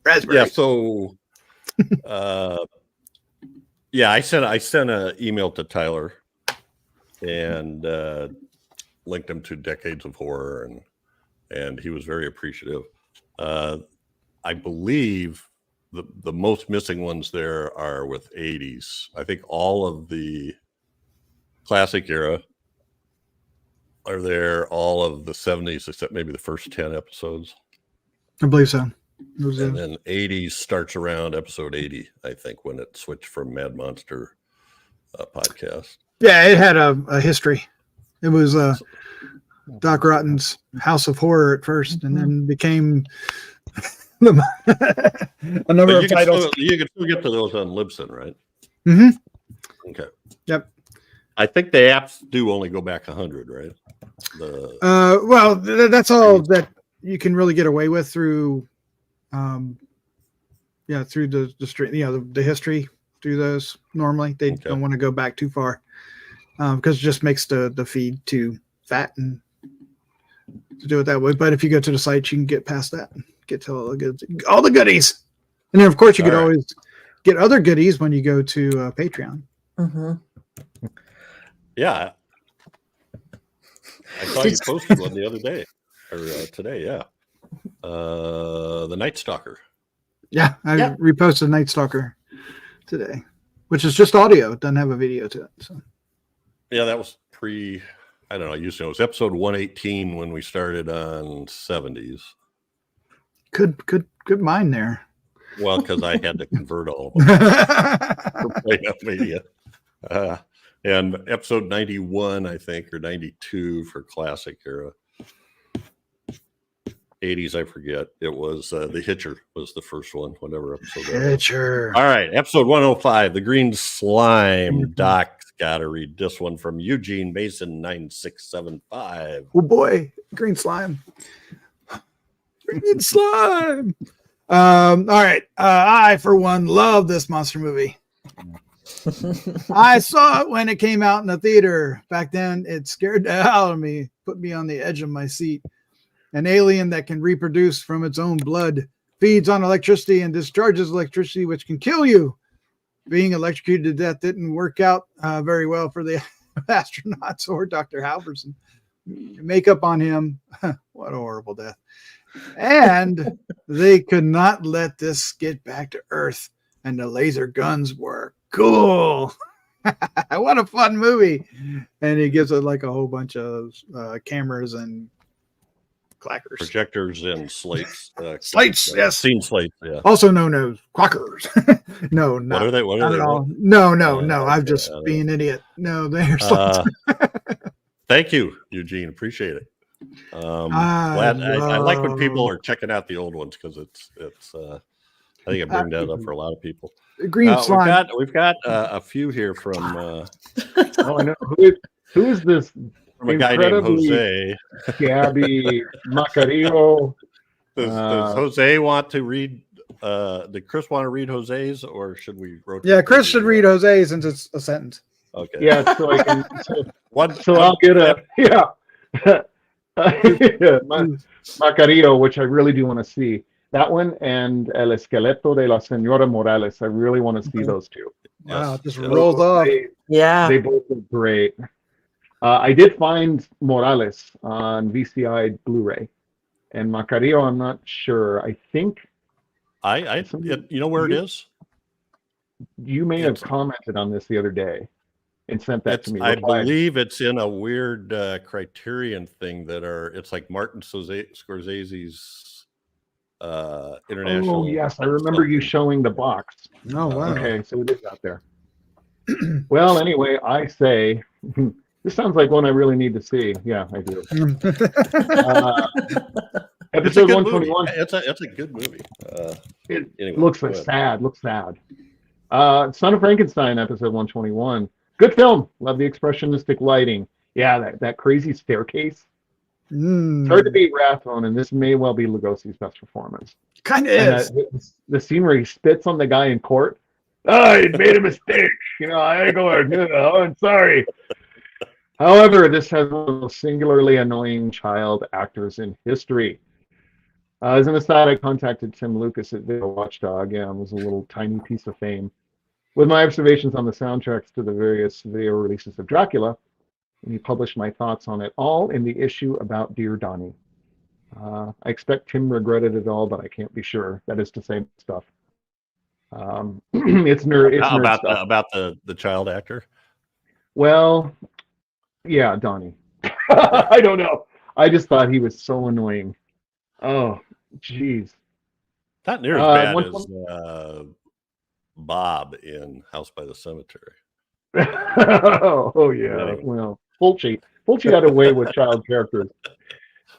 Raspberry. Yeah. So, yeah, I sent an email to Tyler and linked him to Decades of Horror, and he was very appreciative. I believe the most missing ones there are with 80s. I think all of the classic era are there, all of the 70s, except maybe the first 10 episodes. I believe so. And then 80s starts around episode 80, I think, when it switched from Mad Monster podcast. Yeah, it had a history. It was Doc Rotten's House of Horror at first, and then became a number of titles. You can still get to those on Libsyn, right? Mm-hmm. Okay. Yep. I think the apps do only go back 100, right? Well, that's all that you can really get away with through, through the stream, the history through those. Normally, they don't want to go back too far because it just makes the feed too fat and to do it that way. But if you go to the site, you can get past that, get to all the goodies, and then of course you could always get other goodies when you go to Patreon. Mm-hmm. Yeah, I saw you posted one the other day or today. Yeah, the Night Stalker. Yeah, I reposted Night Stalker today, which is just audio. It doesn't have a video to it. So yeah, that was I don't know. It was episode 118 when we started on 70s. Good mind there. Well, because I had to convert all of them for Play-Doh Media. And episode 91, I think, or 92 for classic era. 80s, I forget. It was The Hitcher was the first one, whatever episode that was. Hitcher. All right, episode 105, The Green Slime. Doc's got to read this one from Eugene Mason 9675. Oh boy, Green Slime. Green Slime. All right. I, for one, love this monster movie. I saw it when it came out in the theater. Back then, it scared the hell out of me, put me on the edge of my seat. An alien that can reproduce from its own blood, feeds on electricity and discharges electricity, which can kill you. being electrocuted to death didn't work out very well for the astronauts or Dr. Halverson. Makeup on him, what a horrible death. And they could not let this get back to Earth, and the laser guns were cool. What a fun movie. And he gives it like a whole bunch of cameras and clackers. Projectors and slates. Slates, yes. Scene slates, yeah. Also known as quackers. No, not, What are they? What not are at they? all. No, okay, I'm just being an idiot. No, they're slates. Thank you, Eugene. Appreciate it. Glad I like when people are checking out the old ones because it's I think it brings that up for a lot of people. Green slime. We've got a few here from Oh, I know. Who is this? from a guy named Jose. Gabby Macarillo. Does Jose want to read? Did Chris want to read Jose's, or should we rotate? Yeah, Chris should read Jose since it's a sentence. Okay. Yeah, so I can. So I'll I'll get a Macarillo, which I really do want to see. That one and El Esqueleto de la Señora Morales. I really want to see those two. Wow, it just rolls off. Yeah. They both look great. I did find Morales on VCI Blu-ray, and Macarillo, I'm not sure. I think you know where it is? you may have commented on this the other day and sent that to me. I believe it's in a weird Criterion thing it's like Martin Scorsese's international. Oh yes, I remember you showing the box. Oh wow. Okay, so it is out there. Well, anyway, I say this sounds like one I really need to see. Yeah, I do. Episode 121. It's a good movie. It looks sad. Looks sad. Son of Frankenstein, episode 121. Good film. Love the expressionistic lighting. Yeah, that crazy staircase. It's hard to beat Rathbone, and this may well be Lugosi's best performance. Kind of is. The scene where he spits on the guy in court. Oh, he made a mistake. I go. Oh, I'm sorry. However, this has one of the most singularly annoying child actors in history. As an aside, I contacted Tim Lucas at Video Watchdog. Yeah, it was a little tiny piece of fame with my observations on the soundtracks to the various video releases of Dracula. And he published my thoughts on it all in the issue about Dear Donnie. I expect Tim regretted it all, but I can't be sure. That is to say stuff. It's nerd stuff. About the child actor. Well, yeah, Donnie. I don't know. I just thought he was so annoying. Oh, jeez. Not near as bad as Bob in House by the Cemetery. Oh yeah. Well, Fulci had a way with child characters.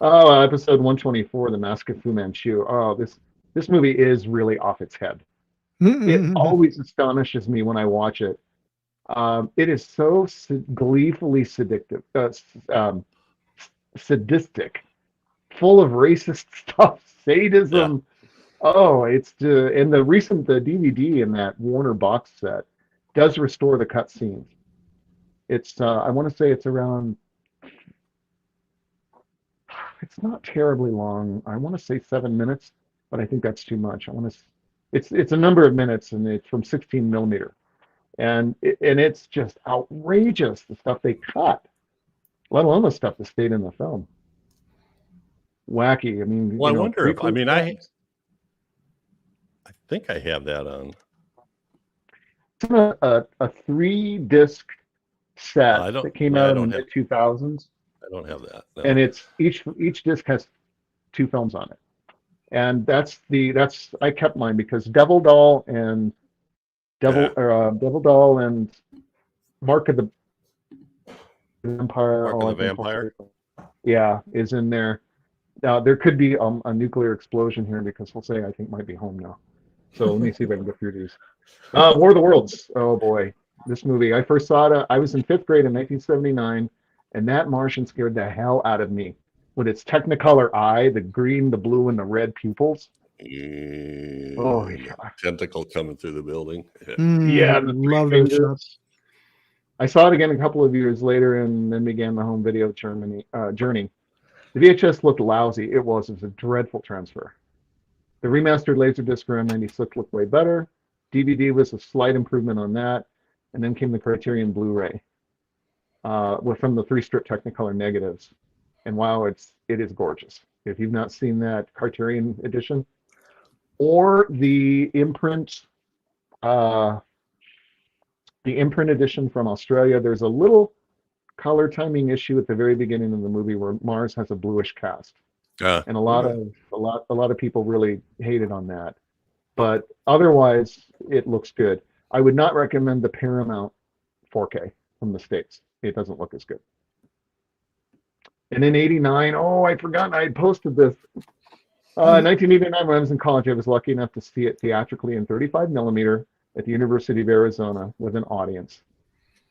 Oh, episode 124, The Mask of Fu Manchu. Oh, this movie is really off its head. It always astonishes me when I watch it. It is so gleefully sadistic, full of racist stuff, sadism. Yeah. Oh, it's and the DVD in that Warner box set does restore the cut scenes. It's I want to say it's around. It's not terribly long. I want to say 7 minutes, but I think that's too much. It's a number of minutes, and it's from 16 millimeter, and it's just outrageous the stuff they cut, let alone the stuff that stayed in the film. Wacky. I mean, well, I wonder if I think I have that on. It's a 3-disc set that came out in the mid 2000s. I don't have that. No. And it's each disc has 2 films on it. And I kept mine because Devil Doll and Mark of the Vampire. Mark of the Vampire. Yeah, is in there. Now there could be a nuclear explosion here because Jose, I think, might be home now. So let me see if I can get through these. War of the Worlds. Oh boy, this movie. I first saw it. I was in 5th grade in 1979, and that Martian scared the hell out of me. With its Technicolor eye, the green, the blue, and the red pupils. Oh yeah. Tentacle coming through the building. Yeah, love those shots. I saw it again a couple of years later, and then began the home video journey. The VHS looked lousy. It was a dreadful transfer. The remastered Laserdisc around 96 looked way better. DVD was a slight improvement on that, and then came the Criterion Blu-ray from the 3-strip Technicolor negatives. And wow, it is gorgeous. If you've not seen that Criterion edition or the imprint edition from Australia, there's a little color timing issue at the very beginning of the movie where Mars has a bluish cast, and a lot of people really hated on that. But otherwise, it looks good. I would not recommend the Paramount 4K from the States. It doesn't look as good. And in '89, oh, I forgot I had posted this. 1989, when I was in college, I was lucky enough to see it theatrically in 35 millimeter at the University of Arizona with an audience.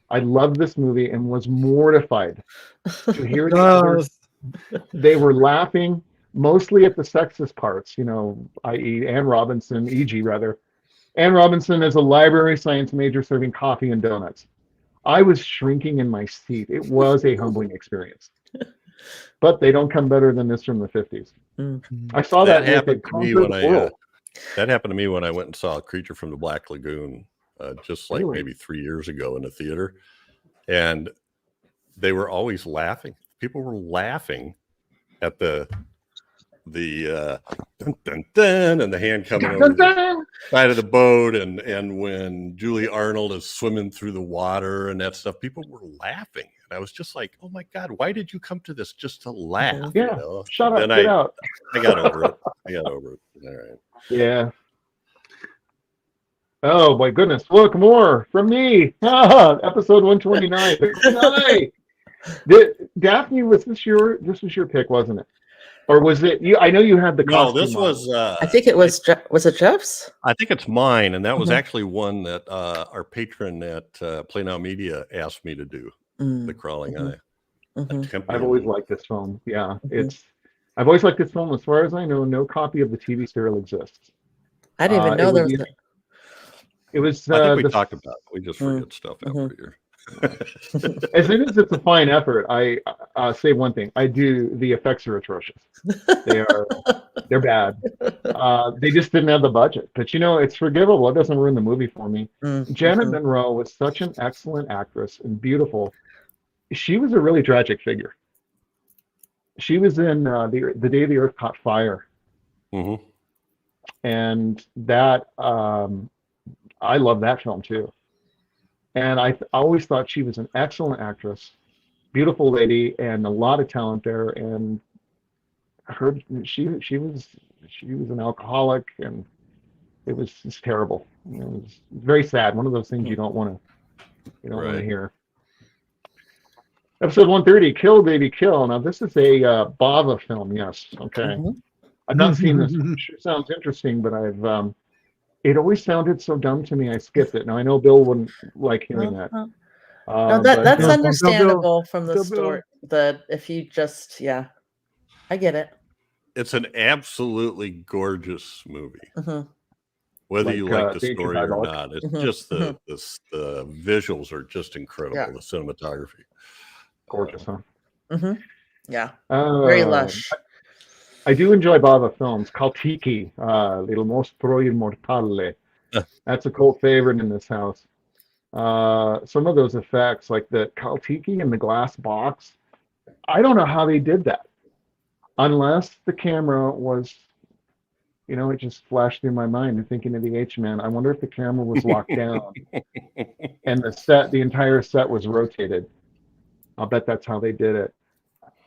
I loved this movie and was mortified to hear the others. They were laughing mostly at the sexist parts, i.e. Anne Robinson, E.G. rather. Anne Robinson is a library science major serving coffee and donuts. I was shrinking in my seat. It was a humbling experience. But they don't come better than this from the 50s. Mm-hmm. I saw that happened to me when that happened to me when I went and saw Creature from the Black Lagoon, just like maybe 3 years ago in a theater, and they were always laughing. People were laughing at the dun, dun, dun, and the hand coming over the side of the boat, and when Julie Arnold is swimming through the water and that stuff, people were laughing. And I was just like, oh my God, why did you come to this just to laugh? Yeah, shut up, get out. I got over it. All right. Yeah. Oh my goodness, look, more from me. Episode 129. Hi. Daphne, was this your pick, wasn't it? Or was it you? I know you had the costume. No, this was. I think it was. Was it Jeff's? I think it's mine, and that was actually one that our patron at Play Now Media asked me to do. The Crawling Eye. I've always liked this film. Yeah, I've always liked this film. As far as I know, no copy of the TV serial exists. I didn't even know there was. It was. I think we talked about it. We just forget stuff after here. As soon as it's a fine effort, I say one thing. The effects are atrocious. They're bad. They just didn't have the budget. But it's forgivable. It doesn't ruin the movie for me. Janet Monroe was such an excellent actress and beautiful. She was a really tragic figure. She was in the Day the Earth Caught Fire. And that I love that film too. And I always thought she was an excellent actress, beautiful lady, and a lot of talent there. And she was an alcoholic, and it was just terrible. It was very sad. One of those things you don't want to hear. Episode 130, Kill Baby Kill. Now this is a Bava film. Yes, okay. I've not seen this. It sure sounds interesting, but I've. It always sounded so dumb to me, I skipped it. Now, I know Bill wouldn't like hearing that. No, that's understandable from the story. That if you just, I get it. It's an absolutely gorgeous movie. Whether you like the story or not, it's just the visuals are just incredible. Yeah. The cinematography. Gorgeous, huh? Yeah. Very lush. I do enjoy Bava films. Kaltiki, Il Mostro Immortale. That's a cult favorite in this house. Some of those effects, like the Kaltiki in the glass box, I don't know how they did that. Unless the camera was, it just flashed through my mind and thinking of the H-Man. I wonder if the camera was locked down and the entire set was rotated. I'll bet that's how they did it.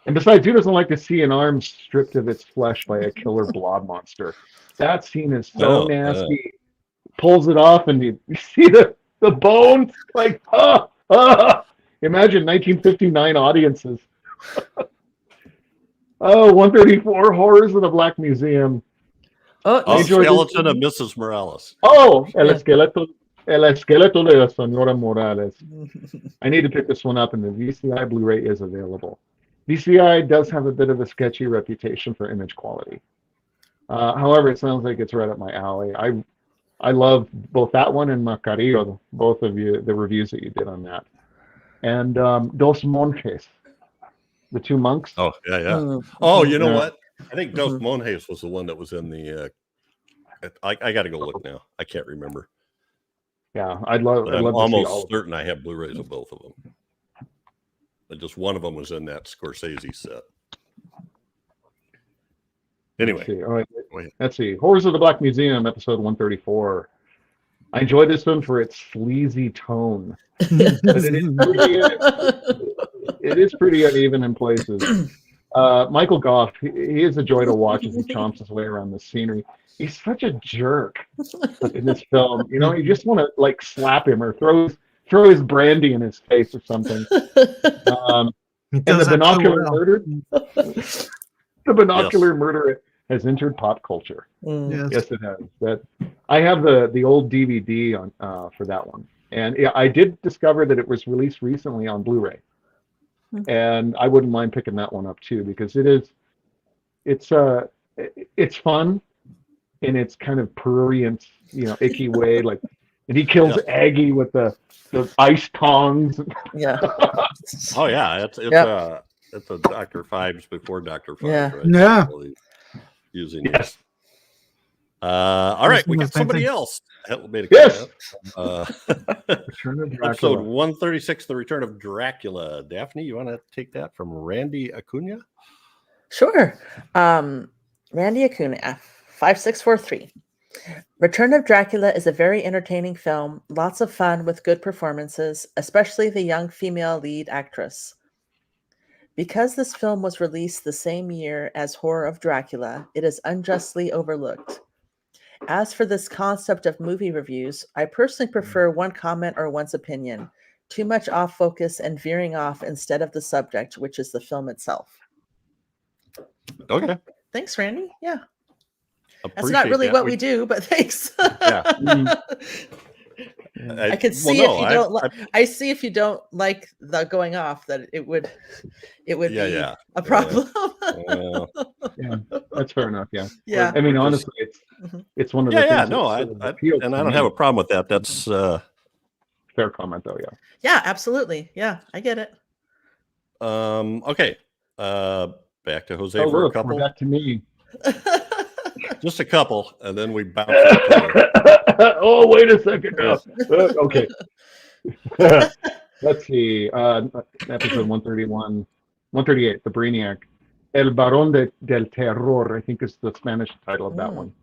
And besides, who doesn't like to see an arm stripped of its flesh by a killer blob monster? That scene is so nasty. Pulls it off, and you see the bones. Like, Imagine 1959 audiences. 134, Horrors of the Black Museum. Skeleton of Mrs. Morales. El esqueleto de la Señora Morales. I need to pick this one up, and the VCI Blu-ray is available. VCI does have a bit of a sketchy reputation for image quality. However, it sounds like it's right up my alley. I love both that one and Macarillo, both of you, the reviews that you did on that. And Dos Monjes, the two monks. Oh, yeah. Oh, you know what? I think Dos Monjes was the one that was in the... I got to go look now. I can't remember. Yeah, I'd love But to I'm see all almost of certain I have Blu-rays of both of them. But just one of them was in that Scorsese set. Anyway, Let's see. All right. go ahead. Let's see. Horrors of the Black Museum, episode 134. I enjoyed this one for its sleazy tone, but it is pretty uneven in places. Michael Goff, he is a joy to watch as he chomps his way around the scenery. He's such a jerk in this film. You know, you just want to like slap him or throw his brandy in his face or something. And the binocular murder, murder has entered pop culture. Yes, it has. That I have the old DVD on for that one, and yeah, I did discover that it was released recently on Blu-ray, and I wouldn't mind picking that one up too because it's fun in its kind of prurient, icky way, like, and he kills Aggie with the ice tongs. Yeah. Oh yeah, it's a Dr. Fives before Dr. Fives, Yeah. right? Yeah. Using this. All right, we got somebody else. Made a Yes. Return of Dracula. Episode 136, The Return of Dracula. Daphne, you want to take that from Randy Acuna? Sure. Randy Acuna, 5643. Return of Dracula is a very entertaining film, lots of fun with good performances, especially the young female lead actress. Because this film was released the same year as Horror of Dracula, it is unjustly overlooked. As for this concept of movie reviews, I personally prefer one comment or one's opinion, too much off focus and veering off instead of the subject, which is the film itself. Okay. Thanks, Randy. Yeah. Appreciate That's not really that. what we do, but thanks. Yeah. I can see if you don't like. I see if you don't like the going off that it would be a problem. Well, yeah, that's fair enough. Yeah. Yeah. I mean, honestly, it's one of the things. Yeah. No, I don't have a problem with that. That's fair comment, though. Yeah. Yeah, absolutely. Yeah, I get it. Okay. Back to Jose Oh, for look, a couple. we're back to me. Just a couple, and then we bounce. Oh, wait a second now. Okay. Let's see. Episode 138, The Brainiac. El Barón del Terror, I think is the Spanish title of that one.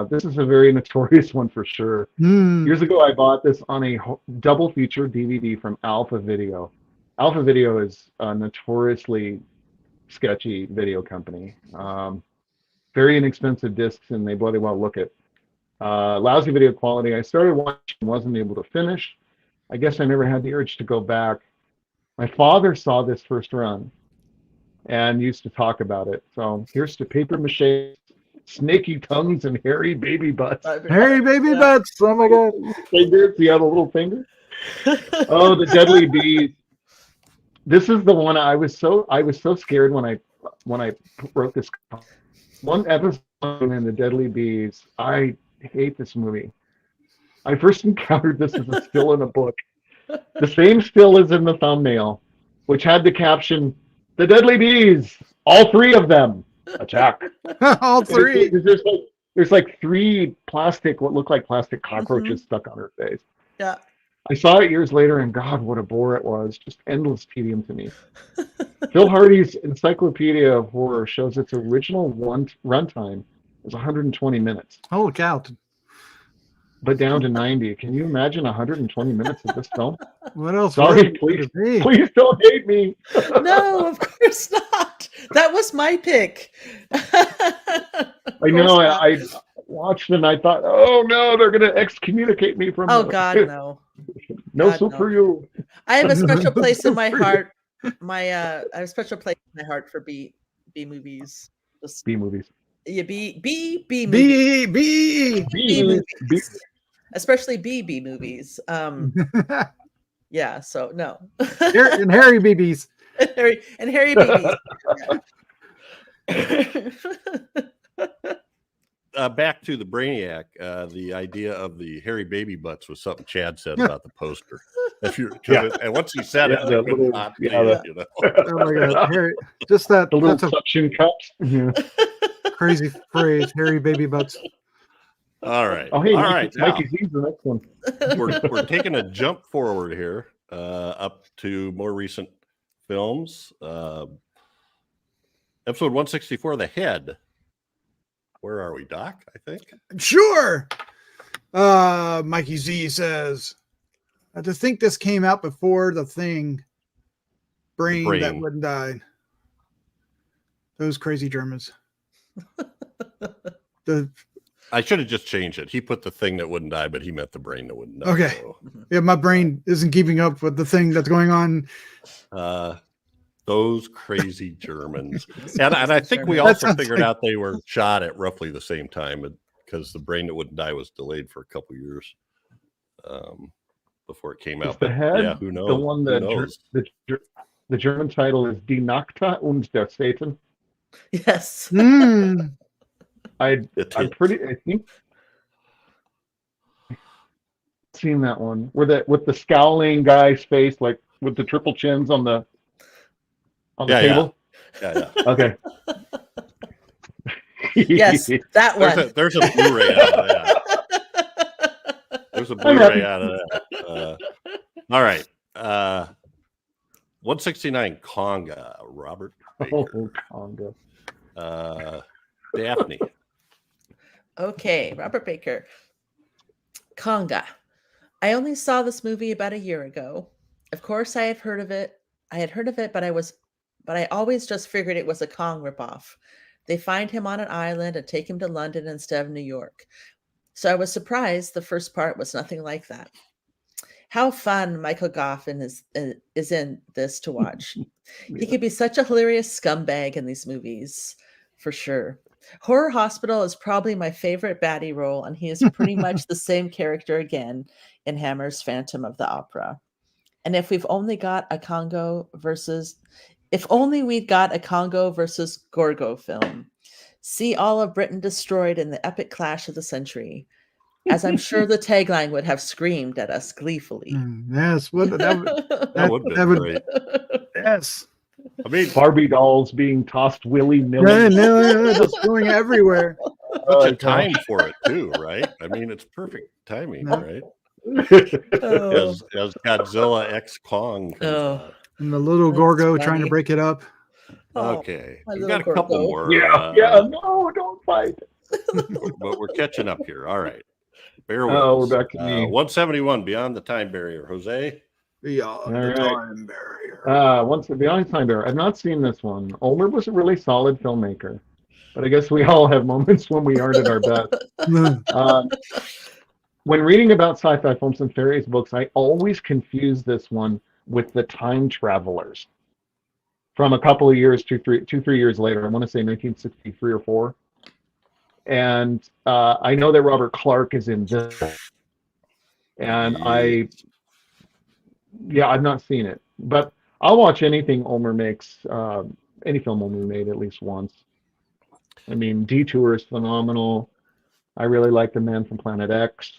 This is a very notorious one for sure. Years ago, I bought this on a double feature DVD from Alpha Video. Alpha Video is a notoriously sketchy video company. Very inexpensive discs, and they bloody well look it. Lousy video quality. I started watching, wasn't able to finish. I guess I never had the urge to go back. My father saw this first run and used to talk about it. So here's to paper mache, snaky tongues, and hairy baby butts. Hairy baby butts. Oh my god. Fingers. You have a little finger. Oh, the deadly bees. This is the one I was so scared when I wrote this. One episode in The Deadly Bees. I hate this movie. I first encountered this as a still in a book. The same still as in the thumbnail, which had the caption, "The Deadly Bees, all three of them, attack." All three. There's like three what look like plastic cockroaches stuck on her face. Yeah. I saw it years later, and God, what a bore it was. Just endless tedium to me. Phil Hardy's Encyclopedia of Horror shows its original runtime is 120 minutes. Holy cow. But down to 90. Can you imagine 120 minutes of this film? What else? Sorry, please don't hate me. No, of course not. That was my pick. I know. I watched and I thought, oh no, they're going to excommunicate me from. Oh God, no. No God, soup no. for you. I have a special place in my heart. I have a special place in my heart for B movies. Just, B movies. Yeah, B movies. Especially B movies. Yeah, so no. And Harry BBs. and Harry BBs. Back to the Brainiac. The idea of the hairy baby butts was something Chad said about the poster. And once he said it, the little, Oh my god, Harry, just that. The little That's suction cups. a crazy phrase, hairy baby butts. All right. Oh, hey, All right. Now, Mikey Z's the next one. we're taking a jump forward here up to more recent films. Episode 164, The Head. Where are we, Doc? I think. Sure. Mikey Z says, to think this came out before The Thing. Brain that wouldn't die. Those crazy Germans. I should have just changed it. He put the thing that wouldn't die, but he meant the brain that wouldn't die. Okay. So, yeah, my brain isn't keeping up with the thing that's going on. Those crazy Germans. And I think we also figured out they were shot at roughly the same time because the brain that wouldn't die was delayed for a couple years before it came out. The Head, yeah, who knows? the one that the German title is Die Nackte und der Satan. Yes. Mm. I'm pretty. I think I've seen that one with the scowling guy's face, like with the triple chins on the table. Yeah. Okay. Yes, that one. There's a Blu-ray out of that. There's a Blu-ray out of that. All right. 169 Conga, Robert Baker. Conga. Daphne. Okay, Robert Baker. Conga. I only saw this movie about a year ago. Of course, I have heard of it. I had heard of it, but I always just figured it was a Kong ripoff. They find him on an island and take him to London instead of New York. So I was surprised the first part was nothing like that. How fun Michael Goffin is in this to watch. Yeah. He could be such a hilarious scumbag in these movies, for sure. Horror Hospital is probably my favorite baddie role, and he is pretty much the same character again in Hammer's Phantom of the Opera. And if we'd got a Congo versus Gorgo film, see all of Britain destroyed in the epic clash of the century, as I'm sure the tagline would have screamed at us gleefully. Yes, That would be great. Yes. I mean, Barbie dolls being tossed willy-nilly. No, just going everywhere. such a time for it too, right? I mean, it's perfect timing, right? Oh. As Godzilla X Kong comes out. And the little That's Gorgo funny. trying to break it up. Oh, Okay, my we little got a couple Gorgo. more. No, don't fight. But we're catching up here. All right. Bear with Oh, us. we're back to me. 171, Beyond the Time Barrier. Jose? Beyond the right. time barrier. Once Beyond Time Barrier. I've not seen this one. Ulmer was a really solid filmmaker, but I guess we all have moments when we aren't at our best. When reading about sci-fi films and fairies books, I always confuse this one with The Time Travelers from a couple of years, two, three years later. I want to say 1963 or 4. And I know that Robert Clark is in this, and I've not seen it, but I'll watch anything Ulmer makes, any film Ulmer made at least once. I mean, Detour is phenomenal. I really like The Man from Planet X.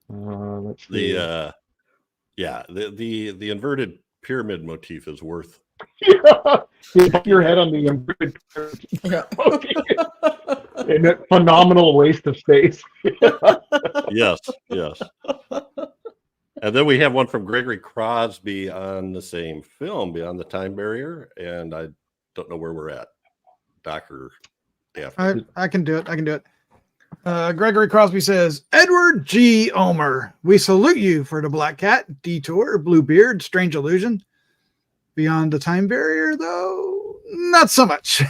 Let's see. The inverted pyramid motif is worth. Yeah, you put your head on the inverted pyramid. Yeah. And a phenomenal waste of space. Yes. And then we have one from Gregory Crosby on the same film, Beyond the Time Barrier, and I don't know where we're at. Doc or Daphne? I can do it. Gregory Crosby says, Edward G. Ulmer, we salute you for The Black Cat, Detour, Bluebeard, Strange Illusion. Beyond the Time Barrier, though, not so much.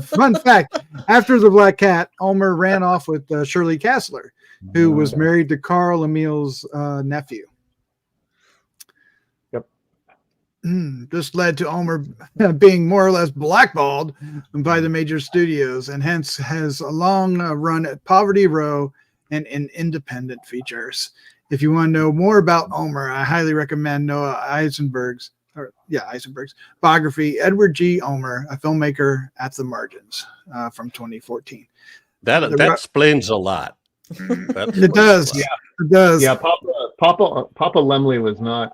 Fun fact, after The Black Cat, Ulmer ran off with Shirley Castler, who was married to Carl Emil's nephew. Yep. This led to Ulmer being more or less blackballed by the major studios, and hence has a long run at Poverty Row and in independent features. If you want to know more about Ulmer, I highly recommend Noah Eisenberg's biography, Edward G. Ulmer, a filmmaker at the margins, from 2014. That explains a lot. It does. Yeah. It does. Yeah, Papa Lemley was not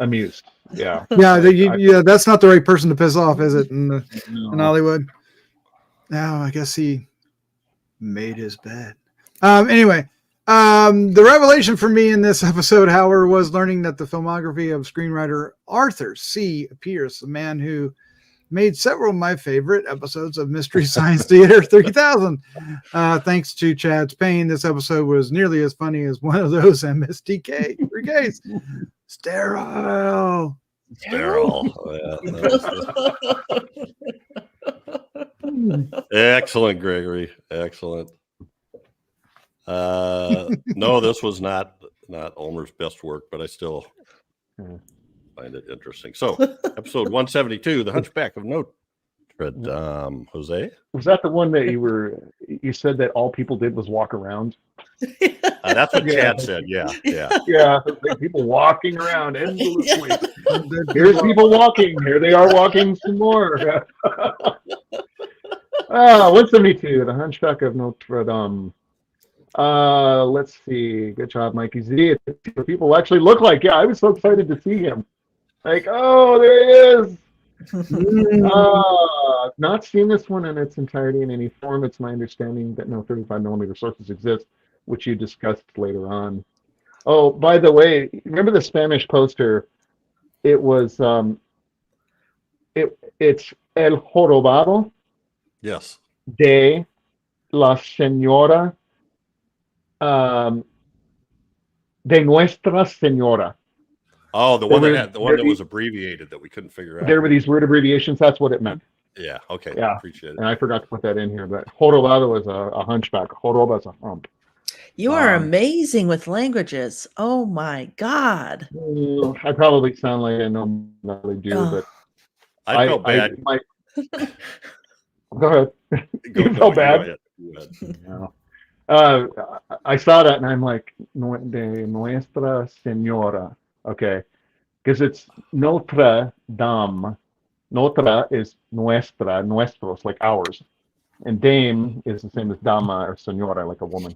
amused. Yeah. Yeah, that's not the right person to piss off, is it, in Hollywood? No, I guess he made his bed. Anyway, the revelation for me in this episode, however, was learning that the filmography of screenwriter Arthur C. Pierce, the man who made several of my favorite episodes of Mystery Science Theater 3000. Thanks to Chad's pain, this episode was nearly as funny as one of those MSTK brigades. Sterile. Excellent, Gregory. Excellent. No, this was not Ulmer's best work, but I still find it interesting. So, episode 172, The Hunchback of Notre Dame. Jose? Was that the one that you said that all people did was walk around? That's what Chad said. Yeah. Yeah, like people walking around endlessly. Here's people walking. Here they are walking some more. 172, The Hunchback of Notre Dame. Let's see. Good job, Mikey Z. People actually look like. Yeah, I was so excited to see him. Like, oh, there he is. Not seen this one in its entirety in any form. It's my understanding that no 35mm sources exist, which you discussed later on. Oh, by the way, remember the Spanish poster? It was it's El Jorobado Yes. de la Señora de Nuestra Señora. Oh, the one that was abbreviated that we couldn't figure out. There were these weird abbreviations. That's what it meant. Yeah. Okay. Yeah. Appreciate it. And I forgot to put that in here, but Jorobado is a hunchback. Joroba is a hump. You are amazing with languages. Oh my God. I probably sound like I know what I do, but I felt bad. Go ahead. You felt bad. Go ahead. I saw that and I'm like, de Nuestra Señora. Okay. Because it's Notre Dame. Notre is nuestra, nuestros, like ours. And dame is the same as dama or señora, like a woman.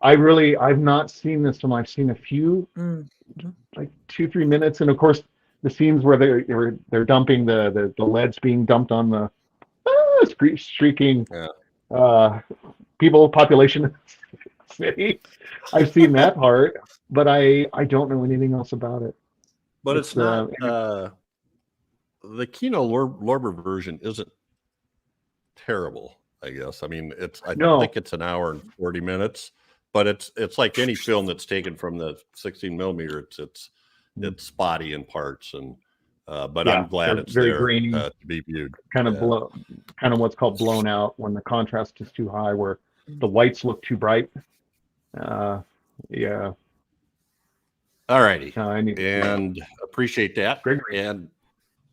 I've not seen this one. I've seen a few, like 2-3 minutes. And of course, the scenes where they're dumping the leads being dumped on the streaking population in the city. I've seen that part, but I don't know anything else about it. But it's not the Kino Lorber version isn't terrible, I guess. I mean, I think it's an hour and 40 minutes, but it's like any film that's taken from the 16mm. It's spotty in parts, and but I'm glad it's very there grainy, to be viewed. Kind of what's called blown out when the contrast is too high, where the whites look too bright. Yeah. All righty. And appreciate that. Gregory. And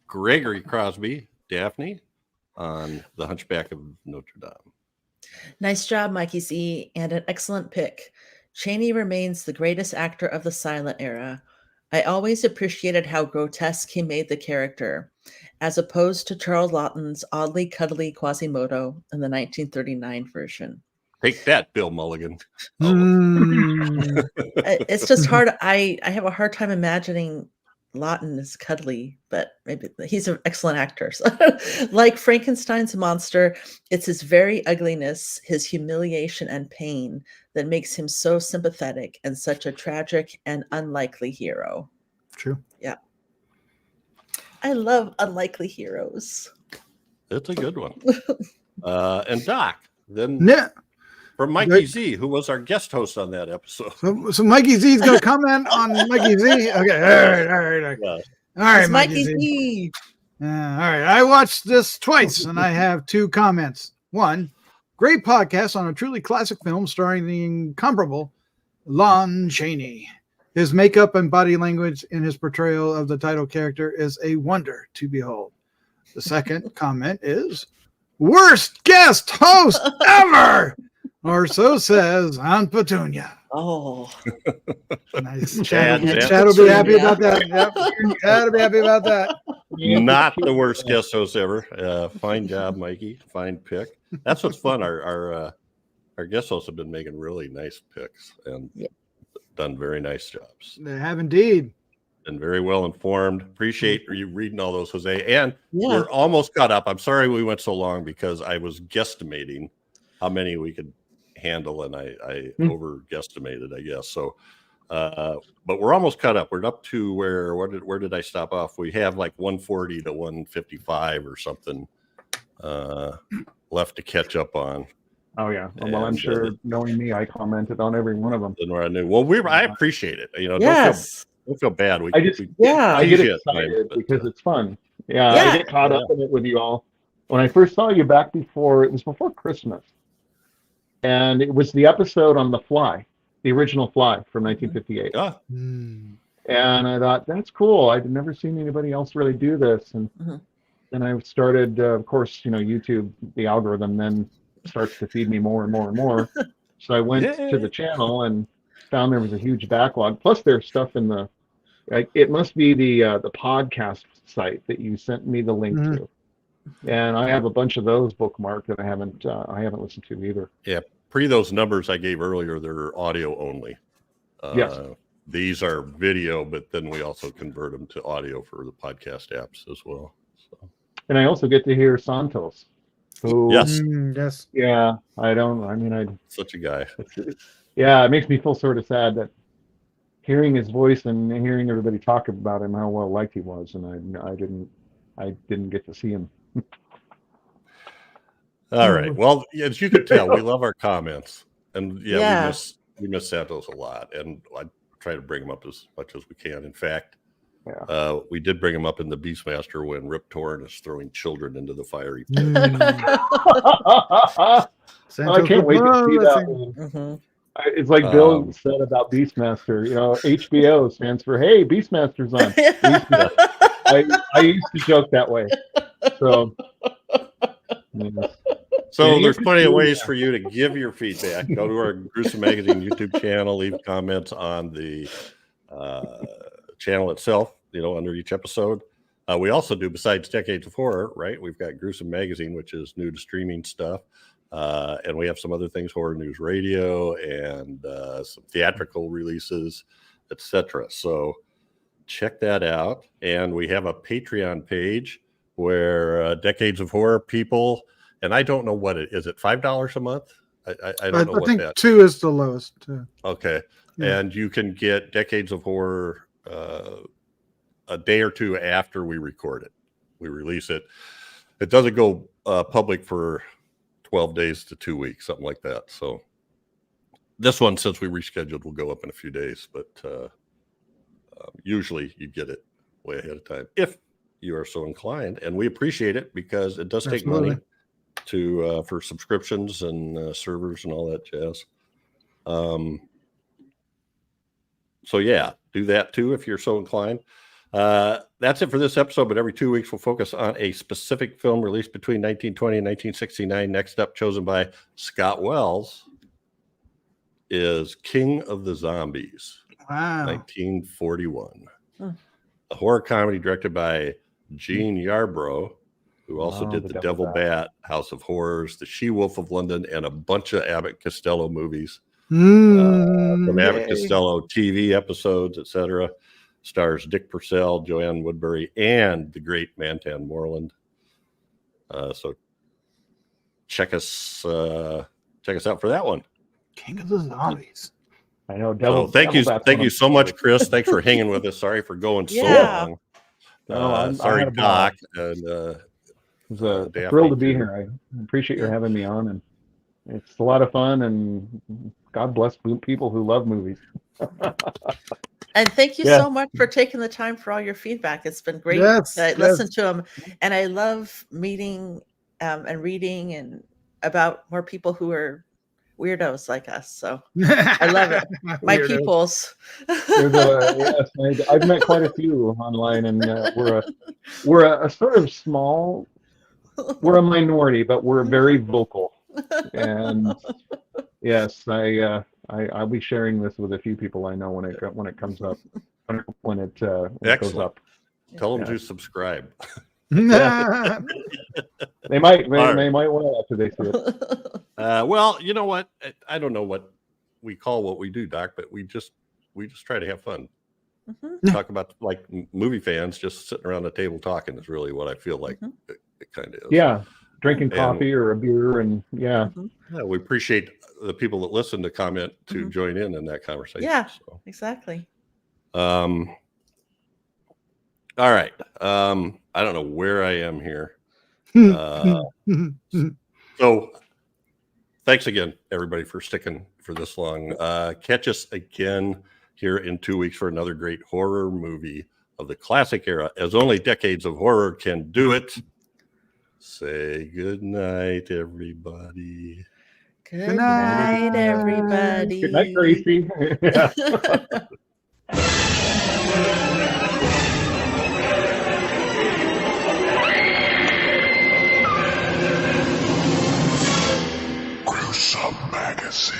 Gregory Crosby, Daphne, on The Hunchback of Notre Dame. Nice job, Mikey Z, and an excellent pick. Chaney remains the greatest actor of the silent era. I always appreciated how grotesque he made the character, as opposed to Charles Laughton's oddly cuddly Quasimodo in the 1939 version. Take that, Bill Mulligan. It's just hard. I have a hard time imagining Lawton as cuddly, but maybe he's an excellent actor. So, like Frankenstein's monster, it's his very ugliness, his humiliation and pain that makes him so sympathetic and such a tragic and unlikely hero. True. Yeah. I love unlikely heroes. It's a good one. And Doc, then from Mikey Z, who was our guest host on that episode. So Mikey Z is going to comment on Mikey Z. Okay, all right. Yeah. All right, It's Mikey Z. All right, I watched this twice, and I have 2 comments. 1, great podcast on a truly classic film starring the incomparable Lon Chaney. His makeup and body language in his portrayal of the title character is a wonder to behold. The second comment is, worst guest host ever! Or so says Aunt Petunia. Oh. Nice. Chad will be happy about that. Yep. Chad will be happy about that. Not the worst guest host ever. Fine job, Mikey. Fine pick. That's what's fun. Our guest hosts have been making really nice picks and done very nice jobs. They have indeed. and very well informed. Appreciate you reading all those, Jose. And Yeah. we're almost caught up. I'm sorry we went so long because I was guesstimating how many we could handle, and I over guesstimated, I guess. So, but we're almost caught up. We're up to where did I stop off? We have like 140 to 155 or something left to catch up on. Oh yeah. Well, I'm sure knowing me, I commented on every one of them. Than where I knew. Well, I appreciate it. You know, Yes. don't feel bad. I get tease you at excited times, but, because it's fun. Yeah, Yeah. I get caught up in it with you all. When I first saw you back before Christmas, and it was the episode on The Fly, the original Fly from 1958. Ah, Mm. And I thought, that's cool. I'd never seen anybody else really do this. And then I started, of course, YouTube, the algorithm then starts to feed me more and more and more. So I went to the channel and found there was a huge backlog. Plus there's stuff in it must be the podcast site that you sent me the link to. And I have a bunch of those bookmarked that I haven't listened to either. yeah. Those numbers I gave earlier, they're audio only. Yes. These are video, but then we also convert them to audio for the podcast apps as well. So. And I also get to hear Santos. Who, Yes. Yes. Yeah. Such a guy. Yeah, it makes me feel sort of sad that hearing his voice and hearing everybody talk about him, how well liked he was, and I didn't get to see him. All right. Well, as you can tell, we love our comments, and we miss Santos a lot, and I try to bring him up as much as we can. In fact, we did bring him up in the Beastmaster when Rip Torn is throwing children into the fiery pit. I can't wait to see that one. It's like Bill said about Beastmaster. HBO stands for Hey, Beastmaster's on. I used to joke that way. So. So there's plenty of ways for you to give your feedback. Go to our Gruesome Magazine YouTube channel, leave comments on the channel itself, under each episode. We also do, besides Decades of Horror, right? We've got Gruesome Magazine, which is new to streaming stuff. And we have some other things, Horror News Radio and some theatrical releases, etc. So check that out. And we have a Patreon page where Decades of Horror people, and I don't know what it is. It $5 a month? I don't know what that. I think 2 is the lowest. Okay, Yeah. and you can get Decades of Horror a day or two after we record it. We release it. It doesn't go public for 12 days to 2 weeks, something like that. So this one, since we rescheduled, will go up in a few days. But usually you get it way ahead of time if you are so inclined, and we appreciate it because it does take money for subscriptions and servers and all that jazz. So yeah, do that too if you're so inclined. That's it for this episode, but every 2 weeks we'll focus on a specific film released between 1920 and 1969. Next up, chosen by Scott Wells, is King of the Zombies. Wow. 1941. A horror comedy directed by Gene Yarbrough, who also did The Devil Bat, House of Horrors, The She-Wolf of London, and a bunch of Abbott Costello movies. From Abbott Costello TV episodes, etc. Stars Dick Purcell, Joanne Woodbury, and the great Mantan Moreland. So check us out for that one. King of the Zombies. I know. So thank you so much, Chris. Thanks for hanging with us. Sorry for going so long. Sorry, Doc. And it was a thrill to be here. I appreciate you having me on, and it's a lot of fun. And God bless people who love movies. And thank you so much for taking the time for all your feedback. It's been great to listen to them, and I love meeting and reading and about more people who are weirdos like us. So I love it. My peoples. I've met quite a few online, and we're a sort of small. We're a minority, but we're very vocal. And yes, I'll be sharing this with a few people I know when it comes up, when it goes up. Tell them to subscribe. They might want after they see it. Well, you know what? I don't know what we call what we do, Doc, but we just try to have fun. Mhm. talk about like movie fans just sitting around the table talking is really what I feel like Mhm. it kind of is. Yeah, drinking And- coffee or a beer, and yeah, Mhm. Yeah, we appreciate the people that listen to comment to Mhm. join in that conversation. Yeah. So, Exactly. all right. I don't know where I am here. So thanks again, everybody, for sticking for this long. Catch us again here in 2 weeks for another great horror movie of the classic era, as only decades of horror can do it. Say good night, everybody. Good night. night, everybody. good night, Gracie. Yeah. Gruesome Magazine.